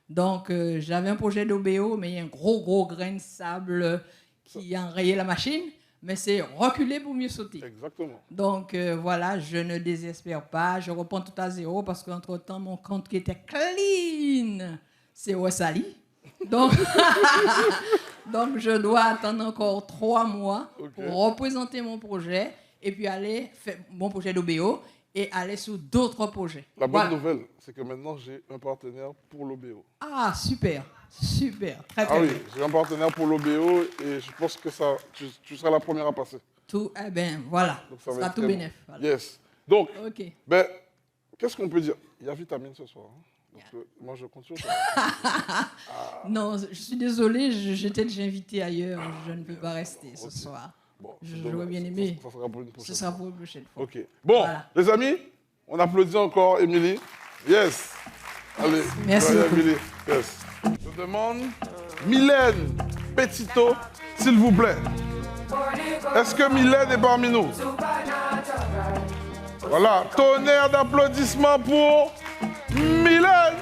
Donc, j'avais un projet d'OBO, mais il y a un gros grain de sable qui a enrayé la machine. mais c'est reculer pour mieux sauter. Exactement. Donc voilà, je ne désespère pas, je reprends tout à zéro parce qu'entre-temps, mon compte qui était clean, c'est ressali. Donc, donc je dois attendre encore 3 mois pour représenter mon projet et puis aller faire mon projet d'OBO et aller sur d'autres projets. La bonne nouvelle, c'est que maintenant, j'ai un partenaire pour l'OBO. Ah, super, super, très très Ah oui, bien. j'ai un partenaire pour l'OBO et je pense que ça, tu seras la première à passer. Tout, eh bien, voilà, Donc, ça va sera être tout très bénef. bon. Voilà. Yes. Donc, Ok. ben, qu'est-ce qu'on peut dire? Il y a vitamine ce soir. Hein. Donc, moi, je compte sur toi. Non, je suis désolée, j'étais déjà invitée ailleurs, je ne peux pas rester ce soir. Bon, J'aurais bien aimé. Ça sera pour une prochaine Ce sera pour une prochaine fois. Ok. Bon, Voilà. les amis, on applaudit encore Émilie. Yes. Allez. Merci Joyeux beaucoup. Émilie. Yes. Je demande Mylène Petito, s'il vous plaît. Est-ce que Mylène est parmi nous? Voilà. Tonnerre d'applaudissements pour Mylène.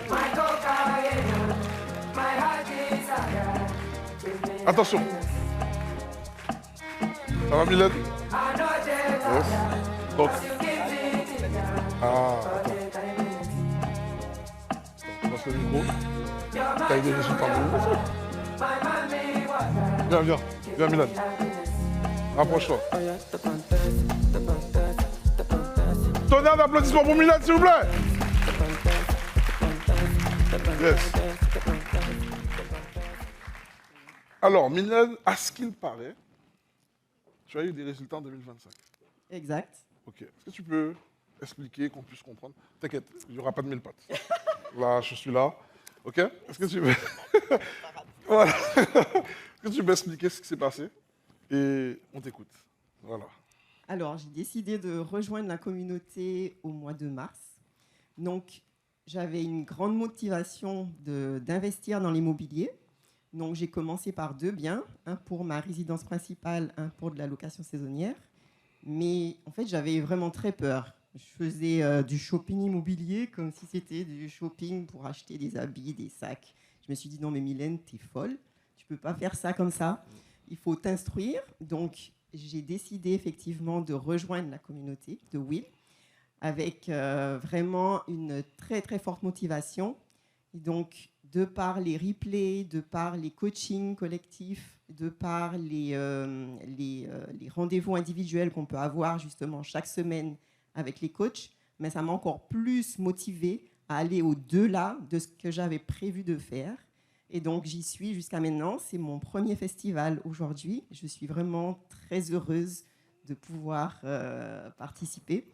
Attention. Ça va, Mylène? Yes. Donc. Ah, attends. On passe le micro. T'as eu des résultats bons. Viens, Mylène. Rapproche-toi. Tonnerre d'applaudissements pour Mylène, s'il vous plaît. Yes. Alors, Mylène, à ce qu'il paraît, tu as eu des résultats en 2025. Exact. Ok. Est-ce que tu peux expliquer, qu'on puisse comprendre? T'inquiète, il n'y aura pas de 1000 pattes. Là, je suis là. Ok? Est-ce que tu veux... Voilà. Est-ce que tu peux expliquer ce qui s'est passé? Et on t'écoute. Voilà. Alors, j'ai décidé de rejoindre la communauté au mois de mars. Donc, j'avais une grande motivation d'investir dans l'immobilier. Donc, j'ai commencé par 2 biens, un pour ma résidence principale, un pour de la location saisonnière. Mais en fait, j'avais vraiment très peur. Je faisais du shopping immobilier comme si c'était du shopping pour acheter des habits, des sacs. Je me suis dit, non mais Mylène, t'es folle. Tu peux pas faire ça comme ça. Il faut t'instruire. Donc, j'ai décidé effectivement de rejoindre la communauté de Will avec vraiment une très, très forte motivation. Et donc, de par les replays, de par les coachings collectifs, de par les rendez-vous individuels qu'on peut avoir justement chaque semaine avec les coachs, mais ça m'a encore plus motivée à aller au-delà de ce que j'avais prévu de faire. Et donc, j'y suis jusqu'à maintenant. C'est mon premier festival aujourd'hui. Je suis vraiment très heureuse de pouvoir participer.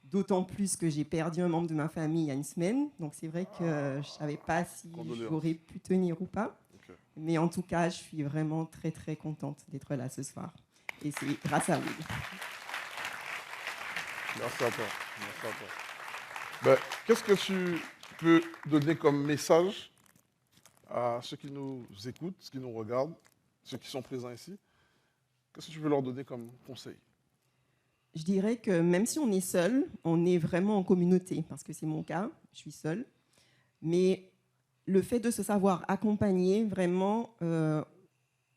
D'autant plus que j'ai perdu un membre de ma famille il y a une semaine. Donc, c'est vrai que je ne savais pas si j'aurais pu tenir ou pas. Okay. Mais en tout cas, je suis vraiment très, très contente d'être là ce soir. Et c'est grâce à vous. Merci à toi. Merci à toi. Ben, qu'est-ce que tu peux donner comme message à ceux qui nous écoutent, ceux qui nous regardent, ceux qui sont présents ici? Qu'est-ce que tu veux leur donner comme conseil? Je dirais que même si on est seul, on est vraiment en communauté, parce que c'est mon cas, je suis seule. Mais le fait de se savoir accompagner vraiment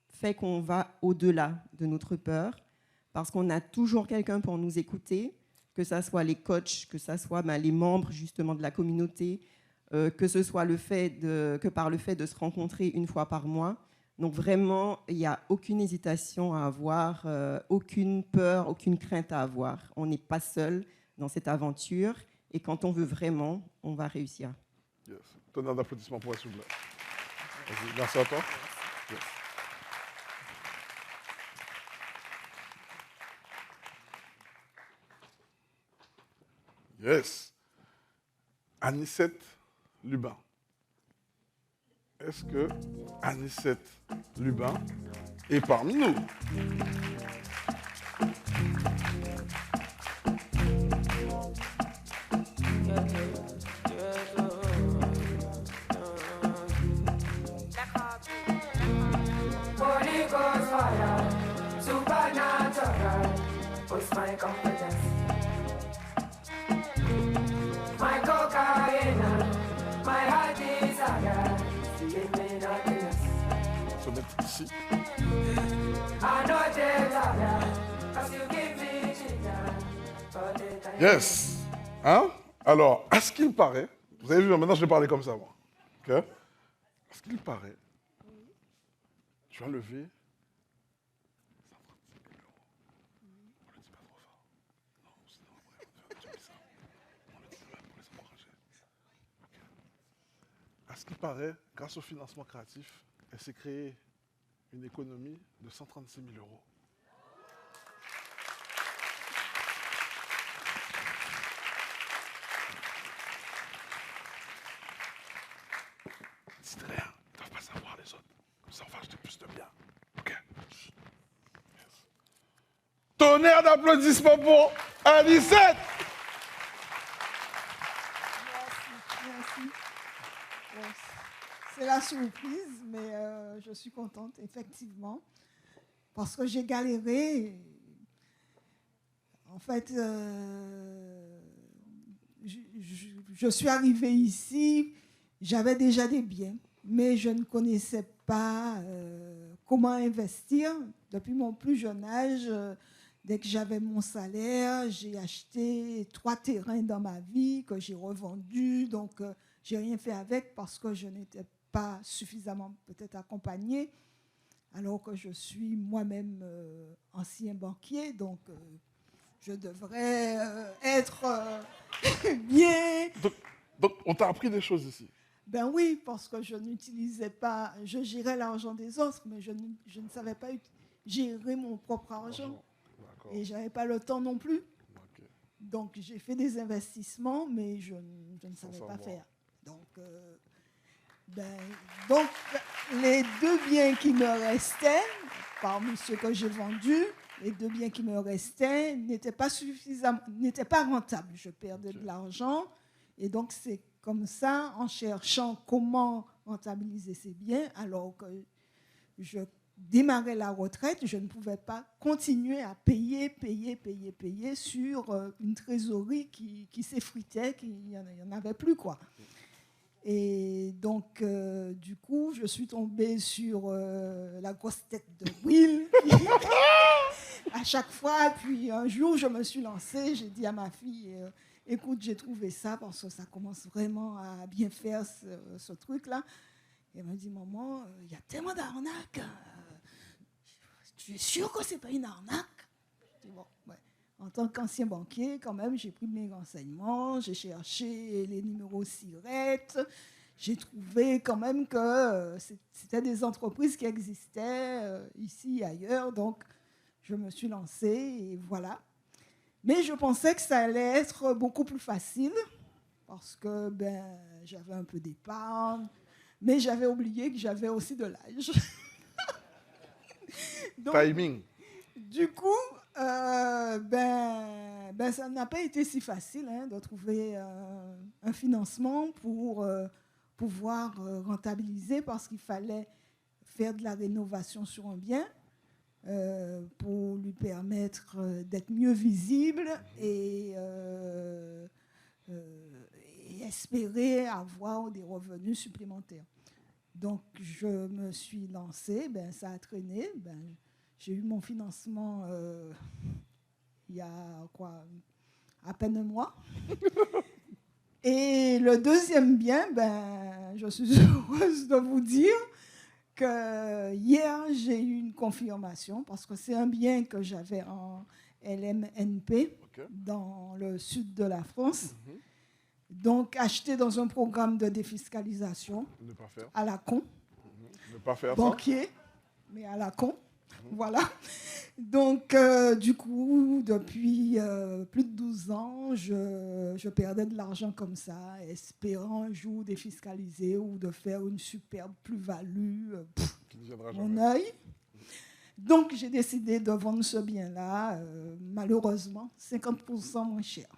fait qu'on va au-delà de notre peur, parce qu'on a toujours quelqu'un pour nous écouter, que ce soit les coachs, que ce soit les membres justement de la communauté, que ce soit que par le fait de se rencontrer une fois par mois. Donc vraiment, il n'y a aucune hésitation à avoir, aucune peur, aucune crainte à avoir. On n'est pas seul dans cette aventure et quand on veut vraiment, on va réussir. Yes. Tonnerre d'applaudissements pour elle, s'il vous plaît. Merci à toi. Yes. Yes. Anicette Lubin. Est-ce que Anicette Lubin est parmi nous? Holy Ghost fire, supernatural, what's my confidence? My cocaine, my heart desire, give me happiness. Se mettre ici. I know desire, Yes. Hein? Alors, à ce qu'il paraît, vous avez vu, maintenant je vais parler comme ça, moi. OK? À ce qu'il paraît, tu as levé 135 000 euros. On ne le dit pas trop fort. Non, sinon après, tu dis ça. On le dit même pour les encourager. OK. À ce qu'il paraît, grâce au financement créatif, elle s'est créée une économie de 136 000 euros. Dites rien, ils ne doivent pas savoir les autres. Comme ça, on va acheter plus de biens. OK? Yes. Tonnerre d'applaudissements pour Anicette! Merci. Bon, c'est la surprise, mais je suis contente, effectivement, parce que j'ai galéré. En fait, je suis arrivée ici, j'avais déjà des biens, mais je ne connaissais pas comment investir. Depuis mon plus jeune âge, dès que j'avais mon salaire, j'ai acheté 3 terrains dans ma vie que j'ai revendus. Donc, je n'ai rien fait avec parce que je n'étais pas suffisamment peut-être accompagnée, alors que je suis moi-même ancien banquier. Donc, je devrais être bien... Donc, on t'a appris des choses ici? Ben oui, parce que je n'utilisais pas... Je gérais l'argent des autres, mais je ne savais pas gérer mon propre argent. Et je n'avais pas le temps non plus. Okay. Donc, j'ai fait des investissements, mais je ne savais pas faire. Donc, les 2 biens qui me restaient, parmi ceux que j'ai vendus, les 2 biens qui me restaient n'étaient pas suffisamment, n'étaient pas rentables. Je perdais de l'argent. Et donc, c'est comme ça, en cherchant comment rentabiliser ces biens, alors que je démarrais la retraite, je ne pouvais pas continuer à payer sur une trésorerie qui s'effritait, il n'y en avait plus, quoi. Et donc, du coup, je suis tombée sur la grosse tête de Will. À chaque fois, puis un jour, je me suis lancée, j'ai dit à ma fille, écoute, j'ai trouvé ça parce que ça commence vraiment à bien faire ce truc-là. Et elle m'a dit, maman, il y a tellement d'arnaques. Tu es sûr que ce n'est pas une arnaque? Je dis, bon, ouais. En tant qu'ancien banquier, quand même, j'ai pris mes renseignements, j'ai cherché les numéros SIRET, j'ai trouvé quand même que c'était des entreprises qui existaient ici et ailleurs, donc je me suis lancée et voilà. Mais je pensais que ça allait être beaucoup plus facile parce que j'avais un peu d'épargne, mais j'avais oublié que j'avais aussi de l'âge. Donc, timing. Du coup, ça n'a pas été si facile de trouver un financement pour pouvoir rentabiliser parce qu'il fallait faire de la rénovation sur un bien pour lui permettre d'être mieux visible et espérer avoir des revenus supplémentaires. Donc, je me suis lancée, ça a traîné. J'ai eu mon financement il y a à peine un mois. Et le deuxième bien, je suis heureuse de vous dire que hier, j'ai eu une confirmation parce que c'est un bien que j'avais en LMNP dans le sud de la France. Donc, acheté dans un programme de défiscalisation à la con. Ne pas faire banquier, mais à la con. Voilà. Donc, du coup, depuis plus de 12 ans, je perdais de l'argent comme ça, espérant un jour défiscaliser ou de faire une superbe plus-value. Mon œil. Donc, j'ai décidé de vendre ce bien-là, malheureusement, 50% moins cher.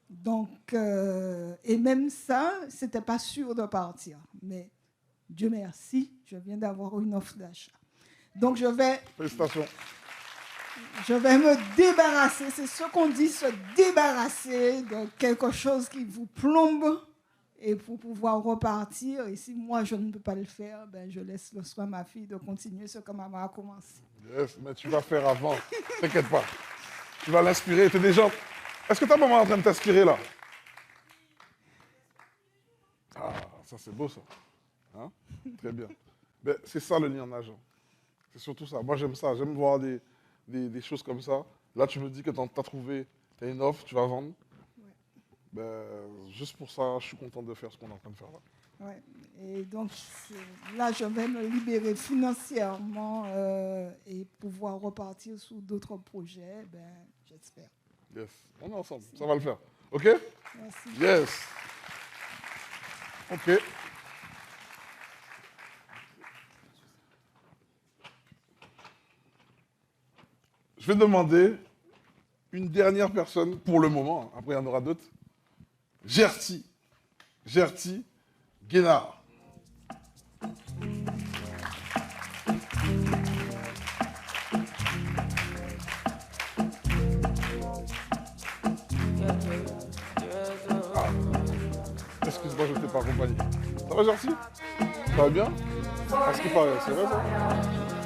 Donc, et même ça, ce n'était pas sûr de partir. Mais Dieu merci, je viens d'avoir une offre d'achat. Donc, je vais me débarrasser, c'est ce qu'on dit, se débarrasser de quelque chose qui vous plombe et pour pouvoir repartir. Et si moi, je ne peux pas le faire, je laisse le soin à ma fille de continuer ce que maman a commencé. Yes, mais tu vas faire avant, t'inquiète pas. Tu vas l'inspirer. T'es déjà... Est-ce que ta maman est en train de t'inspirer, là? Ah, ça, c'est beau, ça. Hein? Très bien. Ben, c'est ça, le lionnage. C'est surtout ça. Moi, j'aime ça. J'aime voir des choses comme ça. Là, tu me dis que tu as trouvé, tu as une offre, tu vas vendre. Ouais. Ben, juste pour ça, je suis content de faire ce qu'on est en train de faire là. Ouais. Et donc, là, je vais me libérer financièrement et pouvoir repartir sur d'autres projets, ben, j'espère. Yes. On est ensemble. Ça va le faire. OK? Merci. Yes. OK. Je vais demander une dernière personne pour le moment. Après, il y en aura d'autres. Gertie. Gertie Guénard. Ah. Excuse-moi, je ne t'ai pas accompagné. Ça va, Gertie? Ça va bien? À ce qui paraît, c'est vrai ça?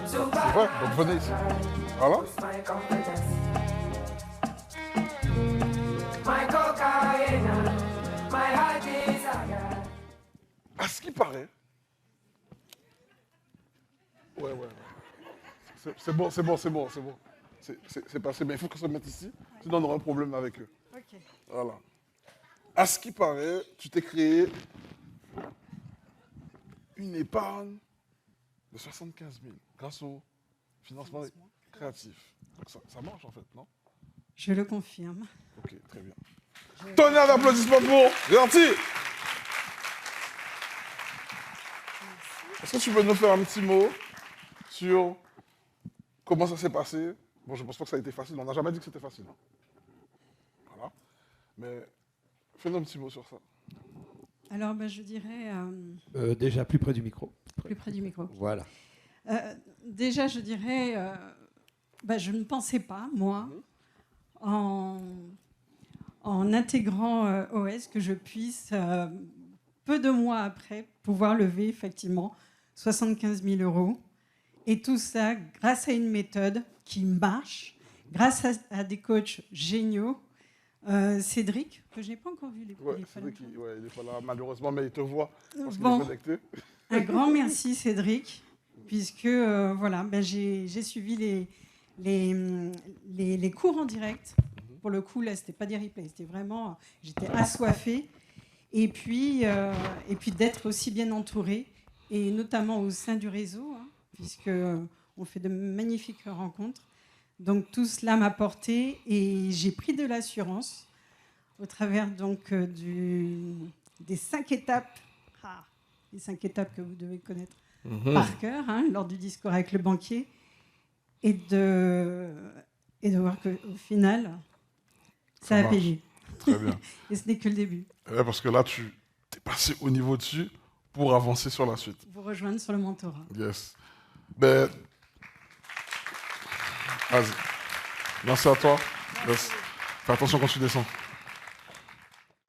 C'est vrai? Donc venez ici. Voilà. À ce qui paraît. Ouais. C'est bon. C'est passé, mais il faut qu'on se mette ici, sinon on aura un problème avec eux. Ok. Voilà. À ce qui paraît, tu t'es créé une épargne de 75 000 grâce au financement créatif. Donc ça marche en fait, non? Je le confirme. Ok, très bien. Tonnerre d'applaudissements pour Gertie. Est-ce que tu peux nous faire un petit mot sur comment ça s'est passé? Bon, je ne pense pas que ça a été facile. On n'a jamais dit que c'était facile. Voilà. Mais fais-nous un petit mot sur ça. Alors, ben, je dirais... Déjà plus près du micro. Plus près du micro. Voilà. Déjà, je dirais... je ne pensais pas, moi, en intégrant OS, que je puisse, peu de mois après, pouvoir lever effectivement 75 000 €. Et tout ça grâce à une méthode qui marche, grâce à des coachs géniaux. Cédric, que je n'ai pas encore vu. Cédric, il n'est pas là malheureusement, mais il te voit parce qu'il Bon, est connecté. Un grand merci Cédric, puisque j'ai suivi les cours en direct. Pour le coup, là, ce n'était pas des replays, c'était vraiment... J'étais assoiffée. Et puis d'être aussi bien entourée, et notamment au sein du réseau, puisqu'on fait de magnifiques rencontres. Donc tout cela m'a porté et j'ai pris de l'assurance au travers donc des 5 étapes, les 5 étapes que vous devez connaître par cœur, lors du discours avec le banquier, et de voir qu'au final, ça a payé. Très bien. Et ce n'est que le début. Ouais, parce que là, tu es passé au niveau dessus pour avancer sur la suite. Vous rejoindre sur le mentorat. Yes. Ben, vas-y. Merci à toi. Yes. Fais attention quand tu descends.